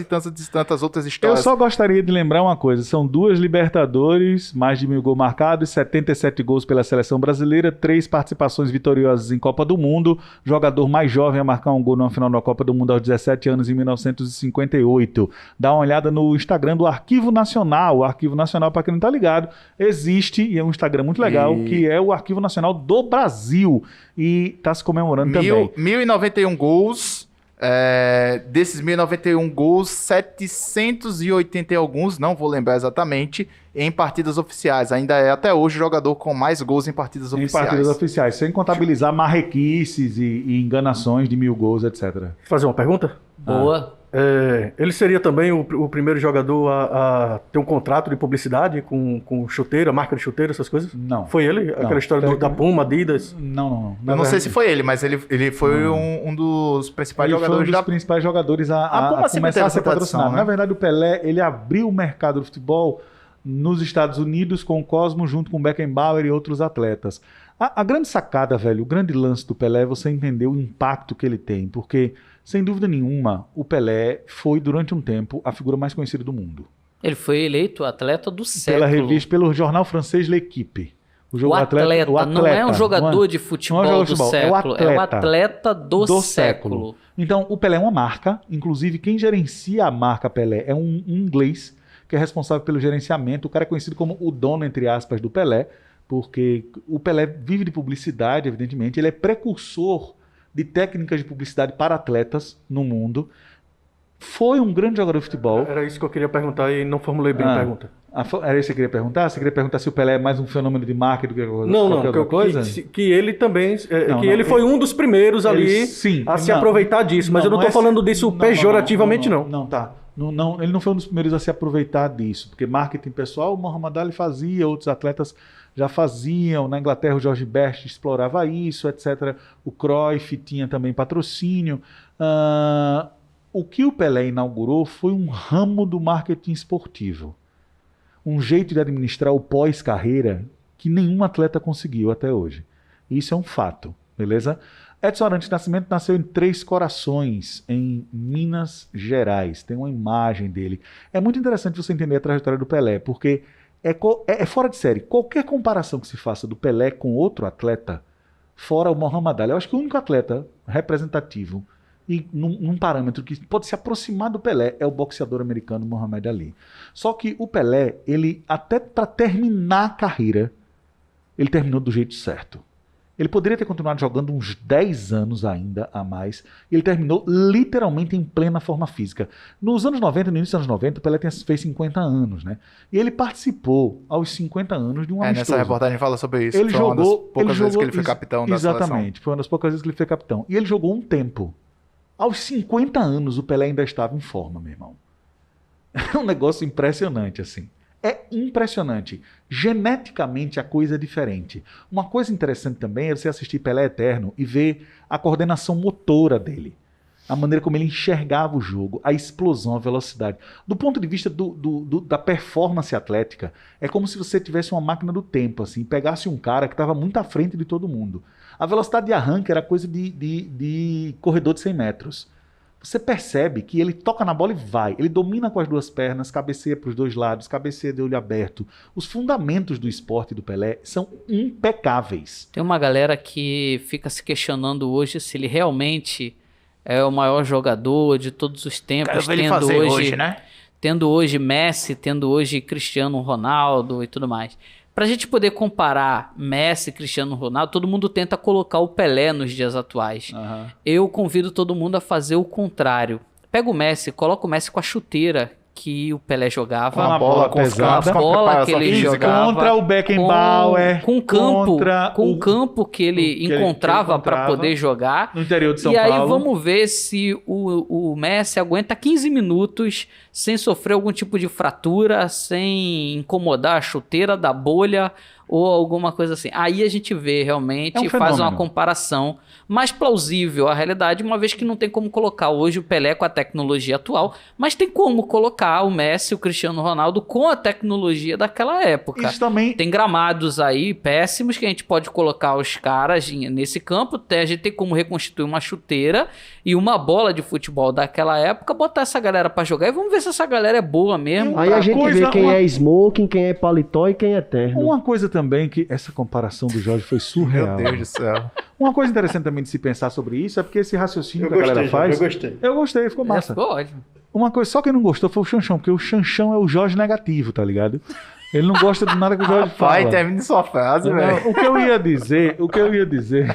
outras Eu histórias. só gostaria de lembrar uma coisa, são 2 Libertadores, mais de 1.000 gols marcados, 77 gols pela seleção brasileira, 3 participações vitoriosas em Copa do Mundo, jogador mais jovem a marcar um gol na final da Copa do Mundo aos 17 anos em 1958. Dá uma olhada no Instagram do Arquivo Nacional. O Arquivo Nacional, para quem não tá ligado, existe e é um Instagram muito legal, que é o Arquivo Nacional do Brasil, e tá se comemorando também. 1.091 gols. Desses 1.091 gols, 780 e alguns, não vou lembrar exatamente, em partidas oficiais. Ainda é até hoje o jogador com mais gols em partidas Em oficiais. partidas oficiais, sem contabilizar marrequices e enganações de 1.000 gols, etc. Fazer uma pergunta? Boa. Ele seria também o primeiro jogador a ter um contrato de publicidade com chuteira, marca de chuteira, essas coisas? Não. Foi ele? Não. Aquela história da Puma, Adidas? Não. Eu não sei se foi ele, mas ele foi um dos principais Ele foi um jogadores dos da... principais jogadores a Puma sempre começar teve a ser essa tradição, patrocinado. né? Na verdade, o Pelé, ele abriu o mercado do futebol nos Estados Unidos com o Cosmo, junto com o Beckenbauer e outros atletas. A grande sacada, velho, o grande lance do Pelé é você entender o impacto que ele tem, porque, sem dúvida nenhuma, o Pelé foi, durante um tempo, a figura mais conhecida do mundo. Ele foi eleito atleta do século. Pela revista, pelo jornal francês L'Équipe. O atleta, não é um jogador de futebol, não é um do futebol, século, é o atleta do século. Então, o Pelé é uma marca, inclusive quem gerencia a marca Pelé é um inglês, que é responsável pelo gerenciamento. O cara é conhecido como o dono, entre aspas, do Pelé, porque o Pelé vive de publicidade, evidentemente, ele é precursor de técnicas de publicidade para atletas no mundo. Foi um grande jogador de futebol. Era isso que eu queria perguntar e não formulei bem a pergunta. Era isso que você queria perguntar? Você queria perguntar se o Pelé é mais um fenômeno de marketing do que qualquer outra coisa? Que ele também... ele foi um dos primeiros ali a se aproveitar disso, mas eu não estou falando disso pejorativamente, não. Não, tá. Não, ele não foi um dos primeiros a se aproveitar disso, porque marketing pessoal, o Muhammad Ali fazia, outros atletas já faziam. Na Inglaterra, o George Best explorava isso, etc. O Cruyff tinha também patrocínio. O que o Pelé inaugurou foi um ramo do marketing esportivo. Um jeito de administrar o pós-carreira que nenhum atleta conseguiu até hoje. Isso é um fato, beleza? Edson Arantes Nascimento nasceu em Três Corações, em Minas Gerais. Tem uma imagem dele. É muito interessante você entender a trajetória do Pelé, porque é fora de série. Qualquer comparação que se faça do Pelé com outro atleta, fora o Muhammad Ali, eu acho que o único atleta representativo e num parâmetro que pode se aproximar do Pelé é o boxeador americano Muhammad Ali. Só que o Pelé, ele até para terminar a carreira, ele terminou do jeito certo. Ele poderia ter continuado jogando uns 10 anos ainda a mais. E ele terminou literalmente em plena forma física. Nos anos 90, no início dos anos 90, o Pelé fez 50 anos, né? E ele participou aos 50 anos de um amistoso. Nessa reportagem fala sobre isso. Ele foi jogou, uma das poucas vezes que ele foi capitão da seleção. Exatamente, foi uma das poucas vezes que ele foi capitão. E ele jogou um tempo. Aos 50 anos, o Pelé ainda estava em forma, meu irmão. É um negócio impressionante, assim. É impressionante. Geneticamente a coisa é diferente. Uma coisa interessante também é você assistir Pelé Eterno e ver a coordenação motora dele. A maneira como ele enxergava o jogo, a explosão, a velocidade. Do ponto de vista da performance atlética, é como se você tivesse uma máquina do tempo, assim, pegasse um cara que estava muito à frente de todo mundo. A velocidade de arranque era coisa de corredor de 100 metros. Você percebe que ele toca na bola e vai. Ele domina com as duas pernas, cabeceia para os dois lados, cabeceia de olho aberto. Os fundamentos do esporte do Pelé são impecáveis. Tem uma galera que fica se questionando hoje se ele realmente é o maior jogador de todos os tempos. Quero ver ele fazer hoje, né? Tendo hoje Messi, tendo hoje Cristiano Ronaldo e tudo mais. Pra gente poder comparar Messi e Cristiano Ronaldo, todo mundo tenta colocar o Pelé nos dias atuais. Uhum. Eu convido todo mundo a fazer o contrário. Pega o Messi, coloca o Messi com a chuteira que o Pelé jogava. Com a bola pesada. A bola que ele jogava. Contra o Beckenbauer. Com o campo que ele encontrava para poder jogar. No interior de São Paulo. E Paulo. aí vamos ver se o Messi aguenta 15 minutos sem sofrer algum tipo de fratura, sem incomodar a chuteira da bolha ou alguma coisa assim. Aí a gente vê realmente É um e faz uma fenômeno. comparação mais plausível à realidade, uma vez que não tem como colocar hoje o Pelé com a tecnologia atual, mas tem como colocar o Messi e o Cristiano Ronaldo com a tecnologia daquela época. Isso também... Tem gramados aí péssimos que a gente pode colocar os caras nesse campo. A gente tem como reconstituir uma chuteira e uma bola de futebol daquela época, botar essa galera pra jogar e vamos ver se essa galera é boa mesmo. Aí a gente coisa- vê quem uma- é smoking, quem é paletó e quem é terno. Uma coisa também que essa comparação do Jorge foi surreal. Meu Deus do céu. Uma coisa interessante também de se pensar sobre isso é porque esse raciocínio que a galera faz... gostei. Eu gostei, ficou massa. Ficou ótimo. Uma coisa, só quem não gostou foi o Xanxão, porque o Xanxão é o Jorge negativo, tá ligado? Ele não gosta de nada que o Jorge Pai, fala. termine sua frase, Não, velho. o que eu ia dizer,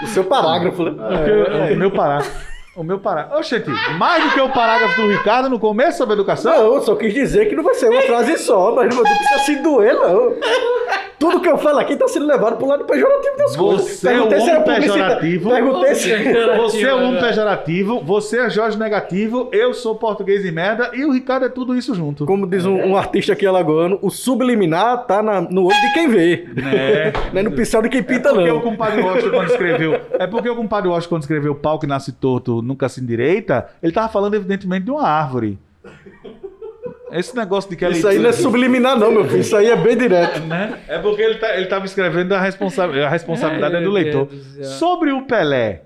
O seu parágrafo, né? o meu parágrafo. O meu parágrafo. Oxente, mais do que o parágrafo do Ricardo no começo sobre educação? Não, eu só quis dizer que não vai ser uma frase só, mas não precisa se doer, não. Tudo que eu falo aqui tá sendo levado pro lado pejorativo das coisas. Você é o Perguntei se era homem publicitário. pejorativo. Perguntei se... Você é um homem pejorativo, você é Jorge negativo, eu sou português e merda e o Ricardo é tudo isso junto. Como diz um artista aqui alagoano, o subliminar tá no olho de quem vê. Não é no pincel de quem pinta, Porque o não. compadre Washington quando escreveu. É porque o compadre Washington quando escreveu Pau que nasce torto, nunca se endireita, ele tava falando evidentemente de uma árvore. Esse negócio de que Isso aí não é subliminar, não, meu filho. Isso aí é bem direto. né? É porque ele tava escrevendo a responsabilidade é do Meu leitor. Deus do céu. Sobre o Pelé.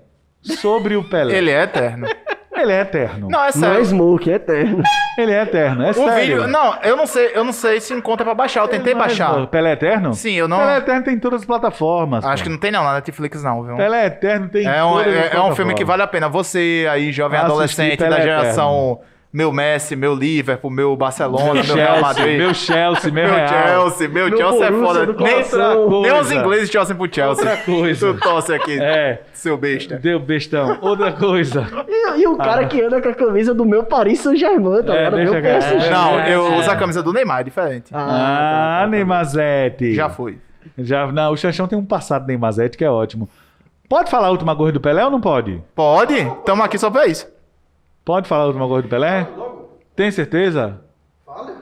Ele é eterno. Ele é eterno. Não, é Não é sério. smoking, é terno. Ele é eterno, é O sério. vídeo. Não, eu não sei se encontra pra baixar. Eu tentei Não é baixar. Pelé Eterno? Sim, eu não. Pelé Eterno tem em todas as plataformas. Acho pô. que não tem não na Netflix, não, viu? Pelé Eterno tem em É todas as um filme plataformas. que vale a pena. Você aí, jovem Assistir adolescente Pelé da geração meu Messi, meu Liverpool, meu Barcelona, meu Real Madrid. Meu Chelsea, meu Meu Real. Chelsea, meu Chelsea é Borussia foda. do Nem, coração. nem os Coisa. ingleses torcem pro Chelsea. Outra coisa. Tu torce aqui, É, seu besta. deu bestão. Outra coisa. E o cara que anda com a camisa do meu Paris Saint-Germain, tá ligado? deixa Meu quieto. PSG. Não, eu uso a camisa do Neymar, é diferente. Ah, Neymazete. Já foi. Não, o Xanxão tem um passado Neymazete que é ótimo. Pode falar a última coisa do Pelé ou não pode? Pode? Tamo aqui só pra isso. Pode falar a última coisa do Pelé? Tem certeza?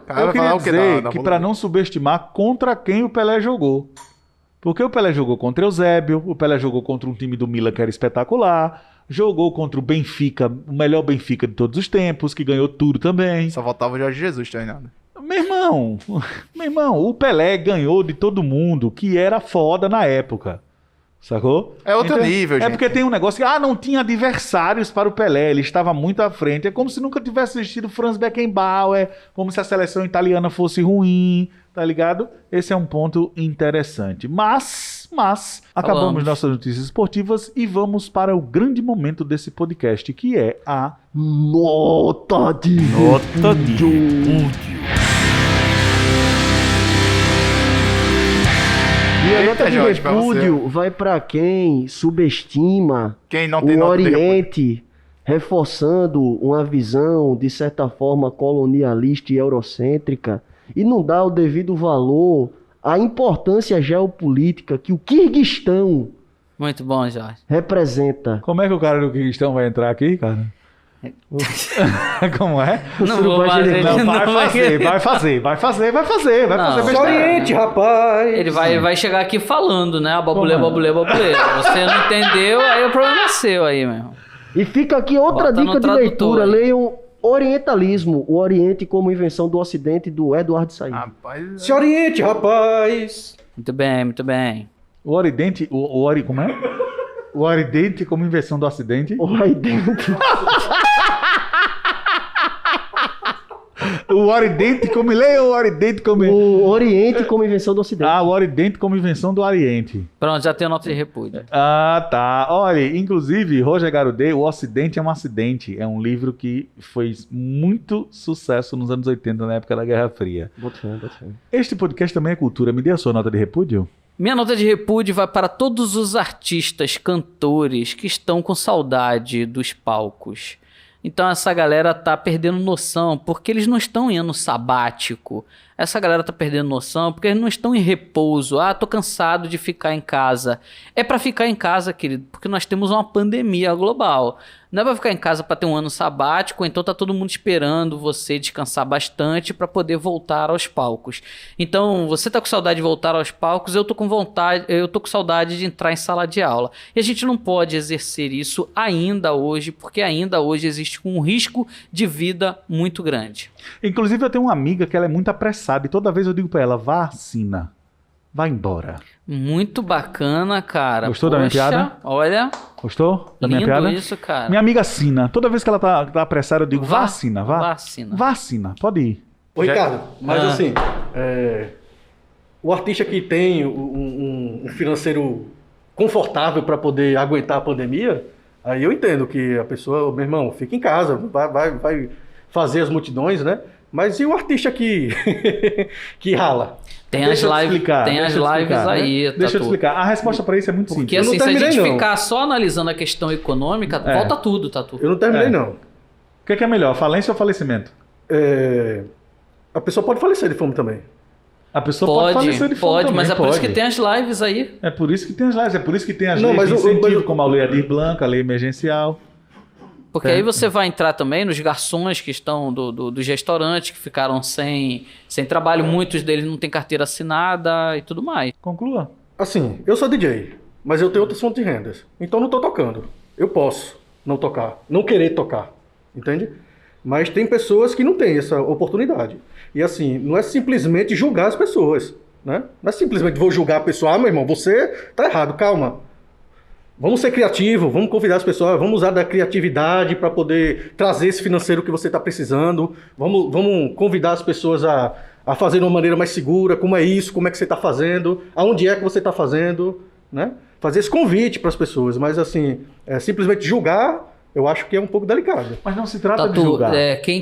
Cara, Eu vai queria falar o quê dizer da que bola? para não subestimar contra quem o Pelé jogou. Porque o Pelé jogou contra o Eusébio, o Pelé jogou contra um time do Milan que era espetacular, jogou contra o Benfica, o melhor Benfica de todos os tempos, que ganhou tudo também. Só faltava o Jorge Jesus treinando. Meu irmão, o Pelé ganhou de todo mundo que era foda na época. Sacou? É outro nível, É gente. porque tem um negócio que, não tinha adversários para o Pelé, ele estava muito à frente. É como se nunca tivesse existido Franz Beckenbauer, como se a seleção italiana fosse ruim, tá ligado? Esse é um ponto interessante. Mas acabamos Falamos. nossas notícias esportivas e vamos para o grande momento desse podcast, que é a Nota de E a Eita, nota de Jorge, pra repúdio vai pra quem subestima Quem não tem o nota de repúdio? Oriente, reforçando uma visão, de certa forma, colonialista e eurocêntrica, e não dá o devido valor à importância geopolítica que o Quirguistão Muito bom, Jorge. representa. Como é que o cara do Quirguistão vai entrar aqui, cara? Como é? Não vou fazer. Não, Não vai fazer. Não. Se oriente, rapaz. Ele vai chegar aqui falando, né? Babulê, babulê, babulê. Você não entendeu, aí o problema é seu aí, meu irmão. E fica aqui outra Bota no dica de tradutor leitura. aí. Leiam Orientalismo, o Oriente como invenção do Ocidente, do Eduardo Said. Rapaz, Se oriente, rapaz. Muito bem, muito bem. O Oridente, como é? O Oridente como inversão do Ocidente. O Oriente. O Oridente como leia o Oridente como... O Oriente como invenção do Ocidente. O Oridente como invenção do Oriente. Pronto, já tem nota de repúdio. Tá. Olha, inclusive, Roger Garudet, O Ocidente é um Acidente. É um livro que fez muito sucesso nos anos 80, na época da Guerra Fria. Bota fé, bota fé. Este podcast também é cultura. Me dê a sua nota de repúdio? Minha nota de repúdio vai para todos os artistas, cantores que estão com saudade dos palcos. Então essa galera tá perdendo noção, porque eles não estão em ano sabático. Essa galera tá perdendo noção porque eles não estão em repouso. Ah, tô cansado de ficar em casa. É pra ficar em casa, querido, porque nós temos uma pandemia global. Não é pra ficar em casa pra ter um ano sabático, então tá todo mundo esperando você descansar bastante pra poder voltar aos palcos. Então, você tá com saudade de voltar aos palcos, eu tô com saudade de entrar em sala de aula. E a gente não pode exercer isso ainda hoje, porque ainda hoje existe um risco de vida muito grande. Inclusive, eu tenho uma amiga que ela é muito apressada e toda vez eu digo pra ela, vacina, vai embora. Muito bacana, cara. Gostou da minha piada? Olha, Gostou da minha lindo piada? isso, cara. Minha amiga Sina, toda vez que ela tá apressada eu digo, Vacina. Vacina, pode ir. Ô, Ricardo, mas Ah. assim, o artista que tem um financeiro confortável para poder aguentar a pandemia, aí eu entendo que a pessoa, meu irmão, fica em casa, vai fazer as multidões, né? Mas e o artista que rala? Tem as Deixa eu te lives, explicar, tem as deixa eu te lives explicar, aí, né? Deixa eu te Tatu. explicar. A resposta pra isso é muito Porque simples. assim, não se a gente terminei, não. ficar só analisando a questão econômica, volta tudo, Tatu. Eu não terminei, É. não. O que é melhor, falência ou falecimento? A pessoa pode falecer de fome também. A pessoa pode falecer de fome Pode, também, mas é por isso pode. que tem as lives aí. É por isso que tem as leis, é por isso que tem as Não, leis mas de o- incentivo, mas- como a lei Aldir Blanc, a lei emergencial. Porque aí você vai entrar também nos garçons que estão dos restaurantes, que ficaram sem trabalho, muitos deles não têm carteira assinada e tudo mais. Conclua. Assim, eu sou DJ, mas eu tenho outras fontes de rendas. Então não tô tocando. Eu posso não tocar, não querer tocar, entende? Mas tem pessoas que não têm essa oportunidade. E assim, não é simplesmente julgar as pessoas, né? Não é simplesmente vou julgar a pessoa, meu irmão, você tá errado, calma. Vamos ser criativos, vamos convidar as pessoas, vamos usar da criatividade para poder trazer esse financeiro que você está precisando. Vamos convidar as pessoas a fazer de uma maneira mais segura, como é isso, como é que você está fazendo, aonde é que você está fazendo, né? Fazer esse convite para as pessoas, mas assim, simplesmente julgar, eu acho que é um pouco delicado. Mas não se trata de Tatu, julgar. quem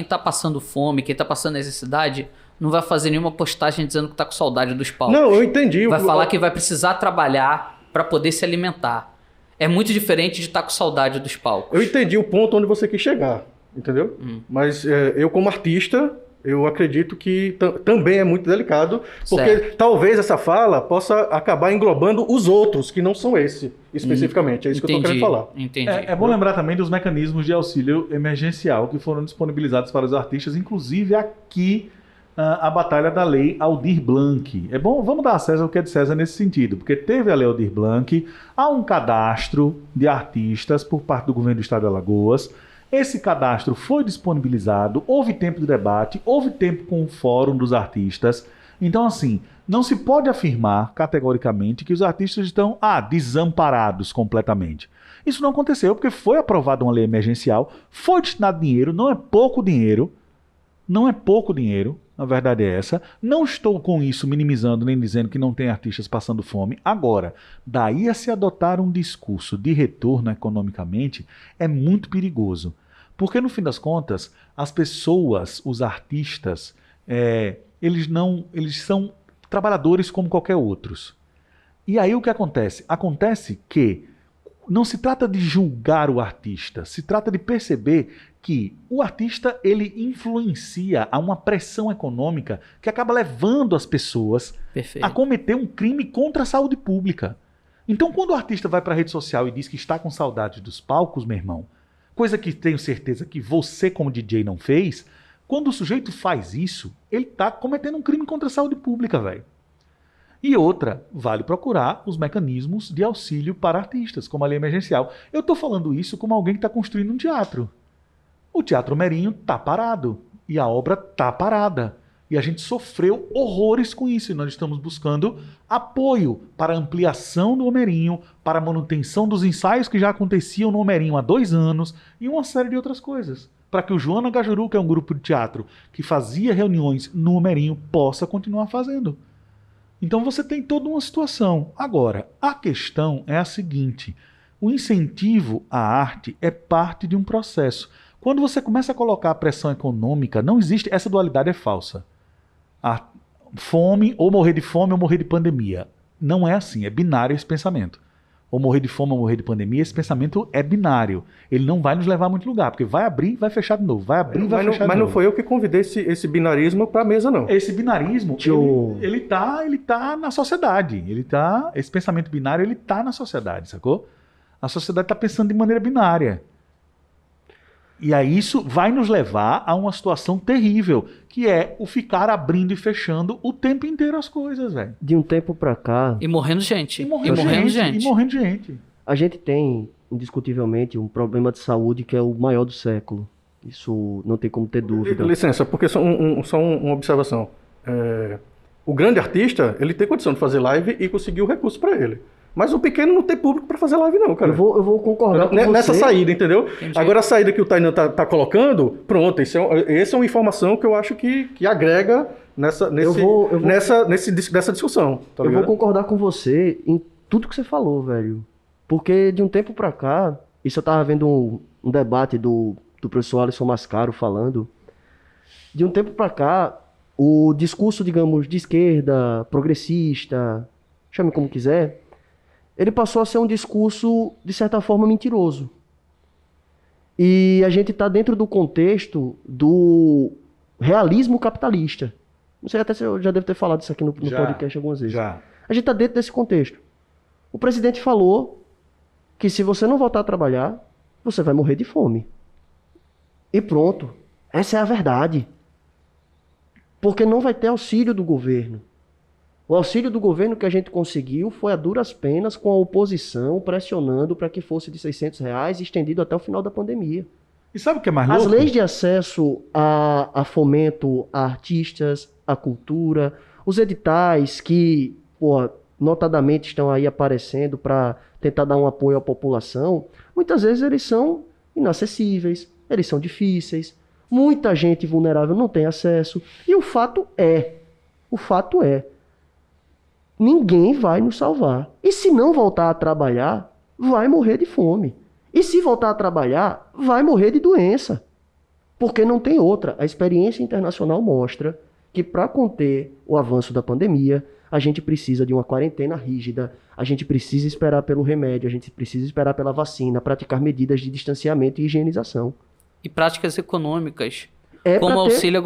tá passando fome, quem tá passando necessidade, não vai fazer nenhuma postagem dizendo que tá com saudade dos palcos. Não, eu entendi. Vai falar que vai precisar trabalhar para poder se alimentar. É muito diferente de estar com saudade dos palcos. Eu entendi o ponto onde você quis chegar, entendeu? Mas eu como artista, eu acredito que também é muito delicado, porque talvez essa fala possa acabar englobando os outros, que não são esse, especificamente. É isso que eu tô querendo falar. Entendi. É bom lembrar também dos mecanismos de auxílio emergencial que foram disponibilizados para os artistas, inclusive aqui a batalha da lei Aldir Blanc. É bom, vamos dar a César o que é de César nesse sentido, porque teve a lei Aldir Blanc, há um cadastro de artistas por parte do governo do estado de Alagoas. Esse cadastro foi disponibilizado, houve tempo de debate, houve tempo com o fórum dos artistas. Então, assim, não se pode afirmar categoricamente que os artistas estão desamparados completamente. Isso não aconteceu porque foi aprovada uma lei emergencial, foi destinado dinheiro, não é pouco dinheiro, a verdade é essa. Não estou com isso minimizando nem dizendo que não tem artistas passando fome. Agora, daí a se adotar um discurso de retorno economicamente é muito perigoso. Porque no fim das contas, as pessoas, os artistas, eles são trabalhadores como qualquer outros. E aí o que acontece? Acontece que não se trata de julgar o artista, se trata de perceber que o artista ele influencia a uma pressão econômica que acaba levando as pessoas Perfeito. a cometer um crime contra a saúde pública. Então, quando o artista vai para a rede social e diz que está com saudade dos palcos, meu irmão, coisa que tenho certeza que você como DJ não fez, quando o sujeito faz isso, ele está cometendo um crime contra a saúde pública, velho. E outra, vale procurar os mecanismos de auxílio para artistas, como a lei emergencial. Eu estou falando isso como alguém que está construindo um teatro. O Teatro Homerinho está parado e a obra está parada. E a gente sofreu horrores com isso. E nós estamos buscando apoio para a ampliação do Homerinho, para a manutenção dos ensaios que já aconteciam no Homerinho há 2 anos e uma série de outras coisas. Para que o Joana Gajuru, que é um grupo de teatro que fazia reuniões no Homerinho, possa continuar fazendo. Então você tem toda uma situação. Agora, a questão é a seguinte: o incentivo à arte é parte de um processo. Quando você começa a colocar a pressão econômica, não existe, essa dualidade é falsa. A fome, ou morrer de fome ou morrer de pandemia. Não é assim, é binário esse pensamento. ou morrer de fome ou morrer de pandemia, esse pensamento é binário. Ele não vai nos levar a muito lugar, porque vai abrir e vai fechar de novo, vai abrir e vai fechar de novo. Mas não foi eu que convidei esse binarismo para a mesa, não. Esse binarismo, ele tá na sociedade. Esse pensamento binário, ele tá na sociedade, sacou? A sociedade está pensando de maneira binária. E aí isso vai nos levar a uma situação terrível, que é o ficar abrindo e fechando o tempo inteiro as coisas, velho. De um tempo pra cá, E morrendo gente. E morrendo gente. a gente tem, indiscutivelmente, um problema de saúde que é o maior do século. Isso não tem como ter dúvida. Licença, porque só uma observação. O grande artista, ele tem condição de fazer live e conseguir o recurso para ele. Mas o pequeno não tem público para fazer live não, cara. Eu vou concordar com você. Nessa saída, entendeu? Entendi. Agora a saída que o Tainan tá colocando, pronto, essa é uma informação que eu acho que agrega nessa discussão. Tá Eu vou ligado? concordar com você em tudo que você falou, velho. Porque de um tempo pra cá, isso eu tava vendo um debate do professor Alisson Mascaro falando. De um tempo pra cá, o discurso, digamos, de esquerda, progressista, chame como quiser, ele passou a ser um discurso, de certa forma, mentiroso. E a gente está dentro do contexto do realismo capitalista. Não sei até se eu já devo ter falado isso aqui no podcast algumas vezes. Já. A gente está dentro desse contexto. O presidente falou que se você não voltar a trabalhar, você vai morrer de fome. E pronto. Essa é a verdade. Porque não vai ter auxílio do governo. O auxílio do governo que a gente conseguiu foi a duras penas, com a oposição pressionando para que fosse de R$600 estendido até o final da pandemia. E sabe o que é mais As louco? leis de acesso a fomento a artistas, a cultura, os editais que, notadamente estão aí aparecendo para tentar dar um apoio à população, muitas vezes eles são inacessíveis, eles são difíceis, muita gente vulnerável não tem acesso, e o fato é, ninguém vai nos salvar. E se não voltar a trabalhar, vai morrer de fome. E se voltar a trabalhar, vai morrer de doença. Porque não tem outra. A experiência internacional mostra que para conter o avanço da pandemia, a gente precisa de uma quarentena rígida, a gente precisa esperar pelo remédio, a gente precisa esperar pela vacina, praticar medidas de distanciamento e higienização. E práticas econômicas, É como pra o ter- auxílio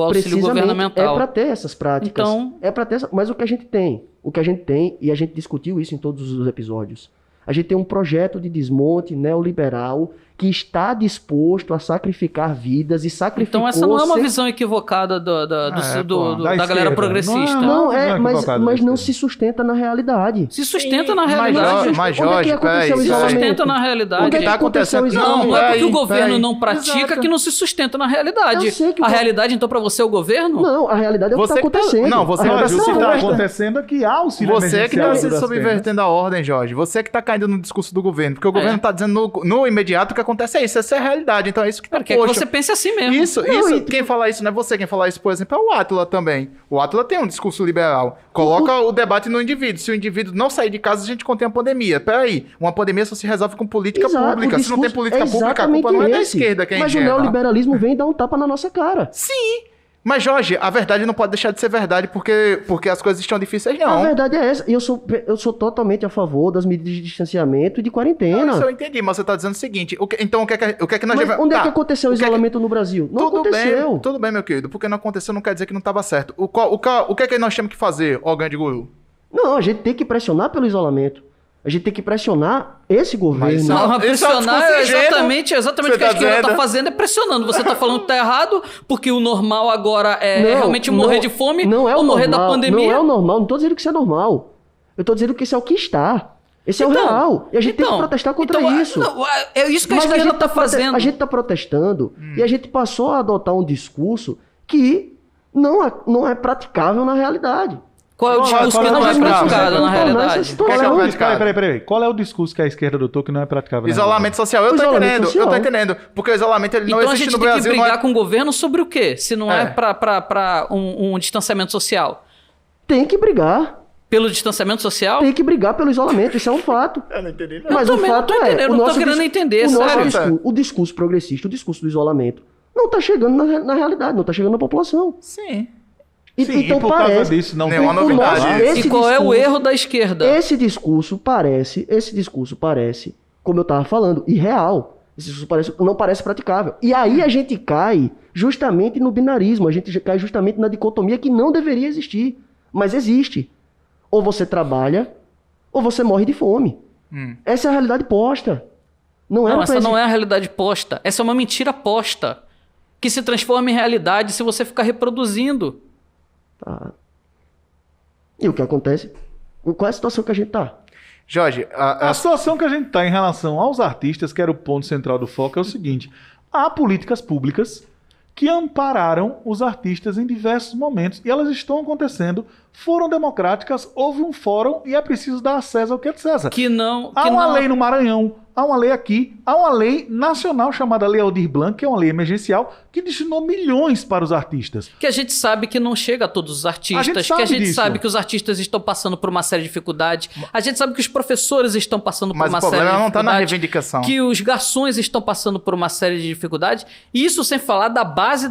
Precisamente, governamental. É para ter essas práticas. Então- É para ter mas o que a gente tem, e a gente discutiu isso em todos os episódios, a gente tem um projeto de desmonte neoliberal que está disposto a sacrificar vidas e sacrificou... Então essa não é uma visão equivocada da galera esquerda. progressista. Não, Não é mas equivocado não da se sustenta na realidade. Se sustenta na Mas, realidade. mas Onde é que Jorge, aconteceu peraí. o Se isolamento? sustenta na realidade. Onde é que Tá aconteceu o acontecendo- isolamento? Não é porque o Peraí, governo peraí. não pratica Exato. que não se sustenta na realidade. Eu sei que A o go- realidade, então, pra você é o governo? Não, a realidade é o que Você está que tá- acontecendo. não, você A que tá realidade Mas o que se está Você- acontecendo é que há auxílio Você que emergencial está se duras subvertendo a ordem, Jorge. Você que está caindo no discurso do governo. Porque o governo está dizendo no imediato o que acontece é isso. Essa é a realidade. Então é isso que tá Quer que você pense assim mesmo. Isso. Quem fala isso não é você. Quem fala isso, por exemplo, é o Átila também. O Átila tem um discurso liberal. Coloca o debate no indivíduo. Se o indivíduo não sair de casa, a gente contém a pandemia. Peraí, uma pandemia só se resolve com política Exato, pública. o Se não tem discurso política é pública, a culpa exatamente não é da esse. esquerda que é Mas o ingênua. neoliberalismo vem dar um tapa na nossa cara. Sim. Mas, Jorge, a verdade não pode deixar de ser verdade porque as coisas estão difíceis, A não. verdade é essa. E eu sou totalmente a favor das medidas de distanciamento e de Não, quarentena. isso eu entendi, mas você tá dizendo o seguinte. Então, o que é que nós Mas devemos... onde é Tá, que aconteceu o o que é que- isolamento no Brasil? Não aconteceu. Tudo bem, meu querido. Porque não aconteceu não quer dizer que não estava certo. O que é que nós temos que fazer, ó, grande guru? Não, a gente tem que pressionar pelo isolamento. A gente tem que pressionar esse governo. Mas Não, Isso é um pressionar é discurso exatamente o Você que a tá esquerda dizendo? tá fazendo, é pressionando. Você tá falando que tá errado, porque o normal agora é Não, realmente morrer não- de fome não é ou o morrer da normal, pandemia. Não é o normal, não tô dizendo que isso é normal. Eu tô dizendo que isso é o que está. Esse é o real. E a gente tem que protestar contra isso. não, é isso que a Mas esquerda gente tá fazendo. A gente tá protestando e a gente passou a adotar um discurso que não é praticável na realidade. Qual é o discurso qual que é não o é discurso? praticado na realidade? Qual é o praticado? Peraí. Qual é o discurso que a esquerda adotou que não é praticável? na Isolamento social, eu tô Isolamento entendendo. social. Eu tô entendendo. Porque o isolamento ele não Então a existe gente no tem que Brasil. brigar não é... com o governo sobre o quê? Se não é, É. pra um distanciamento social. Tem que brigar. Pelo distanciamento social? Tem que brigar pelo isolamento. Isso é um fato. Eu não entendi, não. Mas Eu o também não fato tô é, entendendo, eu o não tô nosso querendo entender, o nosso sério. o discurso progressista, o discurso do isolamento, não tá chegando na realidade, não tá chegando na população. Sim. Sim, e por causa disso não tem nenhuma novidade. E qual é o erro da esquerda? Esse discurso parece, como eu tava falando, irreal. Esse discurso não parece praticável. E aí a gente cai justamente no binarismo, a gente cai justamente na dicotomia que não deveria existir, mas existe. Ou você trabalha, ou você morre de fome. Essa é a realidade posta. Não, essa não é a realidade posta. Essa é uma mentira posta, que se transforma em realidade se você ficar reproduzindo. Tá. E o que acontece? Qual é a situação que a gente tá? Jorge, A situação que a gente está em relação aos artistas, que era o ponto central do foco, é o seguinte: há políticas públicas que ampararam os artistas em diversos momentos e elas estão acontecendo, foram democráticas, houve um fórum e é preciso dar a César o que é de César. Há uma lei no Maranhão, há uma lei aqui, há uma lei nacional chamada Lei Aldir Blanc, que é uma lei emergencial, que destinou milhões para os artistas. Que a gente sabe que não chega a todos os artistas, que a gente sabe que os artistas estão passando por uma série de dificuldades, a gente sabe que os professores estão passando por uma série de dificuldades. Mas o problema não está na reivindicação. Que os garçons estão passando por uma série de dificuldades, e isso sem falar da base,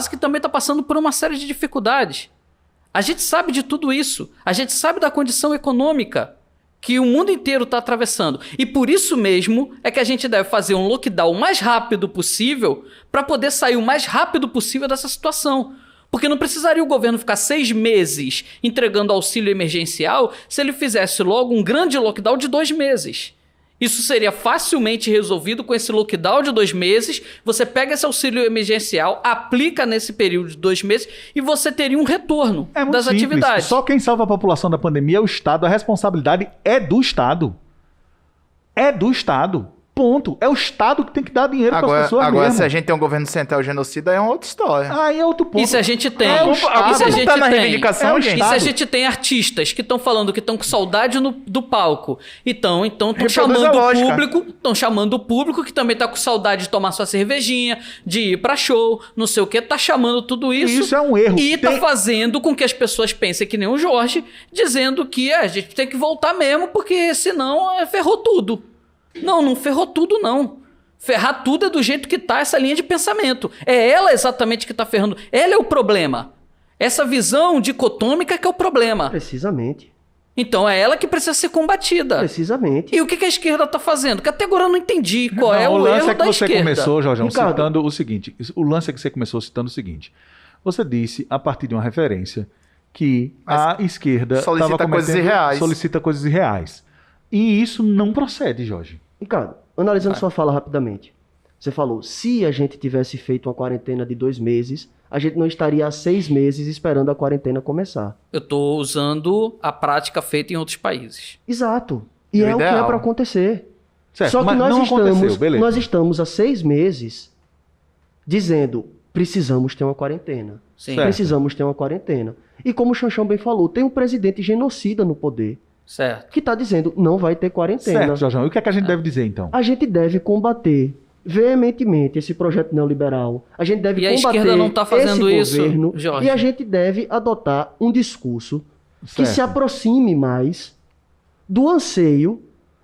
que também está passando por uma série de dificuldades. A gente sabe de tudo isso, a gente sabe da condição econômica que o mundo inteiro está atravessando. E por isso mesmo é que a gente deve fazer um lockdown o mais rápido possível para poder sair o mais rápido possível dessa situação. Porque não precisaria o governo ficar 6 meses entregando auxílio emergencial se ele fizesse logo um grande lockdown de 2 meses. Isso seria facilmente resolvido com esse lockdown de 2 meses. Você pega esse auxílio emergencial, aplica nesse período de 2 meses e você teria um retorno das simples. atividades. Só quem salva a população da pandemia é o Estado. A responsabilidade é do Estado. É do Estado. Ponto. É o Estado que tem que dar dinheiro para as pessoas Agora, mesmo. se a gente tem um governo central genocida, é uma outra história. Aí é outro ponto. E se a gente tem... É o Estado. E se a gente Tá na tem... reivindicação, gente. E se a gente tem artistas que estão falando que estão com saudade do palco, então estão chamando o público que também está com saudade de tomar sua cervejinha, de ir para show, não sei o que, tá chamando tudo isso. Isso é um erro. E tá fazendo com que as pessoas pensem que nem o Jorge, dizendo que a gente tem que voltar mesmo, porque senão ferrou tudo. Não ferrou tudo, não. Ferrar tudo é do jeito que tá essa linha de pensamento. É ela exatamente que tá ferrando. Ela é o problema. Essa visão dicotômica que é o problema. Precisamente. Então é ela que precisa ser combatida. Precisamente. E o que a esquerda tá fazendo? Que até agora eu não entendi qual é o lance erro é que da você esquerda. começou, Jorjão, Ricardo. citando o seguinte. O lance é que você começou citando o seguinte. Você disse, a partir de uma referência, que a esquerda solicita coisas irreais. E isso não procede, Jorge. Ricardo, analisando sua fala rapidamente. Você falou, se a gente tivesse feito uma quarentena de 2 meses, a gente não estaria há 6 meses esperando a quarentena começar. Eu tô usando a prática feita em outros países. Exato. E é o que é para acontecer. Certo, Só que mas não aconteceu, beleza. nós estamos há 6 meses dizendo, precisamos ter uma quarentena. Sim. Certo. Precisamos ter uma quarentena. E como o Xanxão bem falou, tem um presidente genocida no poder. Certo. Que está dizendo, não vai ter quarentena. Certo, Jorjão. E o que é que a gente deve dizer, então? A gente deve combater veementemente esse projeto neoliberal. A gente deve E a combater esquerda não tá fazendo esse isso, governo. Jorge. E a gente deve adotar um discurso que Certo. se aproxime mais do anseio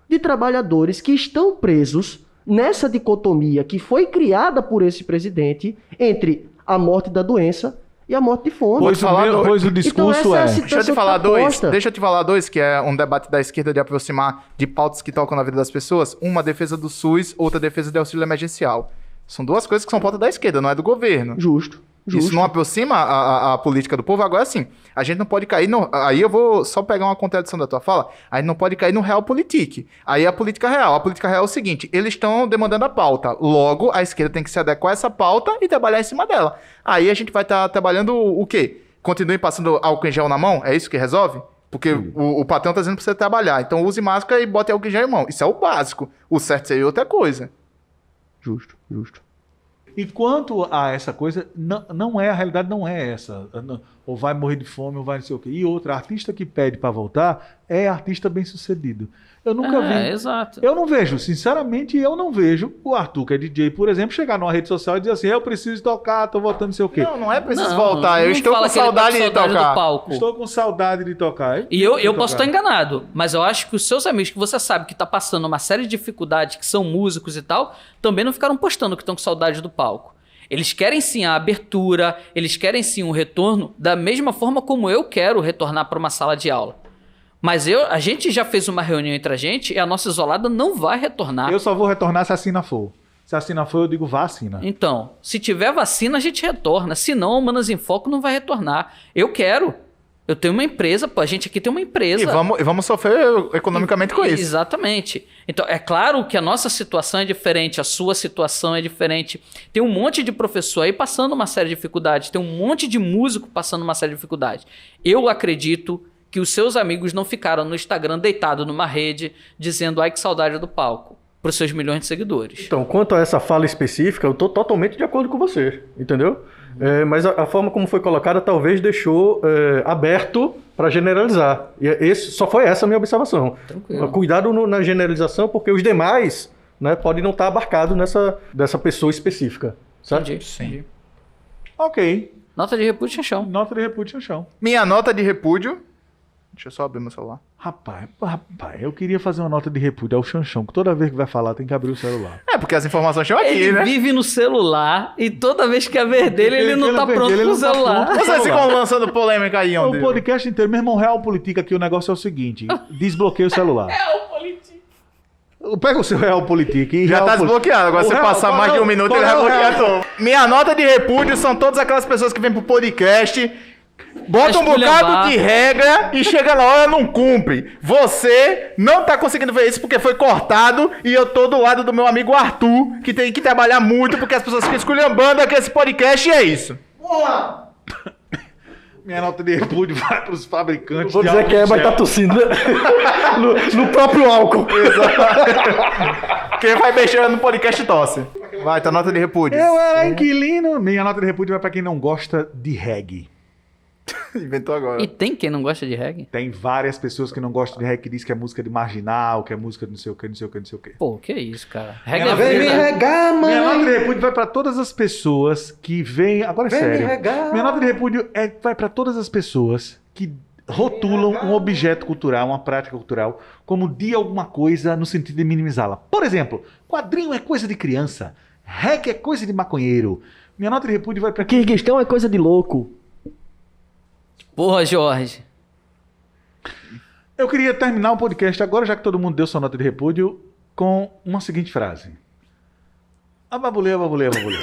de trabalhadores que estão presos nessa dicotomia que foi criada por esse presidente entre a morte da doença e a morte de fome. Pois o discurso Então, essa é a é... situação Deixa eu te que falar tá posta. Deixa eu te falar dois, que é um debate da esquerda de aproximar de pautas que tocam na vida das pessoas. Uma, defesa do SUS, outra, defesa do auxílio emergencial. São duas coisas que são pauta da esquerda, não é do governo. Justo. Isso não aproxima a política do povo. Agora, sim, a gente não pode cair no... Aí eu vou só pegar uma contradição da tua fala. A gente não pode cair no realpolitik. Aí é a política real. A política real é o seguinte, eles estão demandando a pauta. Logo, a esquerda tem que se adequar a essa pauta e trabalhar em cima dela. Aí a gente vai estar trabalhando o quê? Continuem passando álcool em gel na mão? É isso que resolve? Porque o patrão está dizendo para você trabalhar. Então use máscara e bote álcool em gel em mão. Isso é o básico. O certo seria outra coisa. Justo. E quanto a essa coisa, não é, a realidade não é essa. Ou vai morrer de fome, ou vai não sei o quê. E outra, artista que pede para voltar é artista bem-sucedido. Eu nunca vi. Exato. Eu não vejo, sinceramente, o Arthur, que é DJ, por exemplo, chegar numa rede social e dizer assim, eu preciso tocar, tô voltando não sei o quê. Não é preciso Não, voltar. Eu não estou fala com que ele tá saudade de do tocar. palco. Estou com saudade de tocar. E eu posso estar enganado, mas eu acho que os seus amigos que você sabe que tá passando uma série de dificuldades, que são músicos e tal, também não ficaram postando que estão com saudade do palco. Eles querem sim a abertura, eles querem sim um retorno, da mesma forma como eu quero retornar para uma sala de aula. Mas a gente já fez uma reunião entre a gente e a nossa isolada não vai retornar. Eu só vou retornar se a Sina for. Se a Sina for, eu digo vacina. Então, se tiver vacina, a gente retorna. Se não, o Manas em Foco não vai retornar. Eu quero. Eu tenho uma empresa, pô, a gente aqui tem uma empresa. E vamos sofrer economicamente com isso. Exatamente. Então, é claro que a nossa situação é diferente, a sua situação é diferente. Tem um monte de professor aí passando uma série de dificuldades, tem um monte de músico passando uma série de dificuldades. Eu acredito que os seus amigos não ficaram no Instagram deitado numa rede dizendo ai que saudade do palco para os seus milhões de seguidores. Então, quanto a essa fala específica, eu estou totalmente de acordo com você, entendeu? Mas a forma como foi colocada talvez deixou aberto para generalizar. E só foi essa a minha observação. Tranquilo. Cuidado na generalização, porque os demais, né, podem não estar abarcados dessa pessoa específica. Certo? Entendi. Sim. Ok. Nota de repúdio, Xanchão. Nota de repúdio, chão. Minha nota de repúdio... Deixa eu só abrir meu celular. Rapaz, eu queria fazer uma nota de repúdio ao Xanchão, que toda vez que vai falar tem que abrir o celular. É, porque as informações estão aqui, Ele né? vive no celular e toda vez que é ver dele, ele não tá pronto pro celular. Vocês ficam lançando polêmica aí, O onde? podcast inteiro, meu irmão, Real Política aqui, o negócio é o seguinte, desbloqueia o celular. Pega o seu Real Política e Já Real tá Poli- desbloqueado. Agora O você Real- passar qual mais é de o- um minuto, qual ele é vai o bloquear Real? tudo. Minha nota de repúdio são todas aquelas pessoas que vêm pro podcast, botam um esculhambar. bocado de regra e chega na hora não cumpre. Você não tá conseguindo ver isso porque foi cortado e eu tô do lado do meu amigo Arthur, que tem que trabalhar muito porque as pessoas ficam esculhambando aqui esse podcast e é isso. Minha nota de repúdio vai para os fabricantes Vou de dizer álcool que vai gel. estar tossindo no próprio álcool. Quem vai mexer no podcast tosse. Vai, tá nota de repúdio. Eu era inquilino. Minha nota de repúdio vai para quem não gosta de reggae. Inventou agora. E tem quem não gosta de reggae? Tem várias pessoas que não gostam de reggae que diz que é música de marginal, que é música de não sei o que, não sei o que, não sei o que. Pô, que isso, cara. Minha Reggae é nota de vida. regar, Minha nota de repúdio vai para todas as pessoas que vêm. Agora é Vem me sério. regar. Minha nota de repúdio vai para todas as pessoas que rotulam um objeto cultural, uma prática cultural, como de alguma coisa no sentido de minimizá-la. Por exemplo, quadrinho é coisa de criança, reggae é coisa de maconheiro. Minha nota de repúdio vai para quem. Kirguistão é coisa de louco. Porra, Jorge. Eu queria terminar o podcast agora, já que todo mundo deu sua nota de repúdio, com uma seguinte frase. Ababulê, ababulê, ababulê.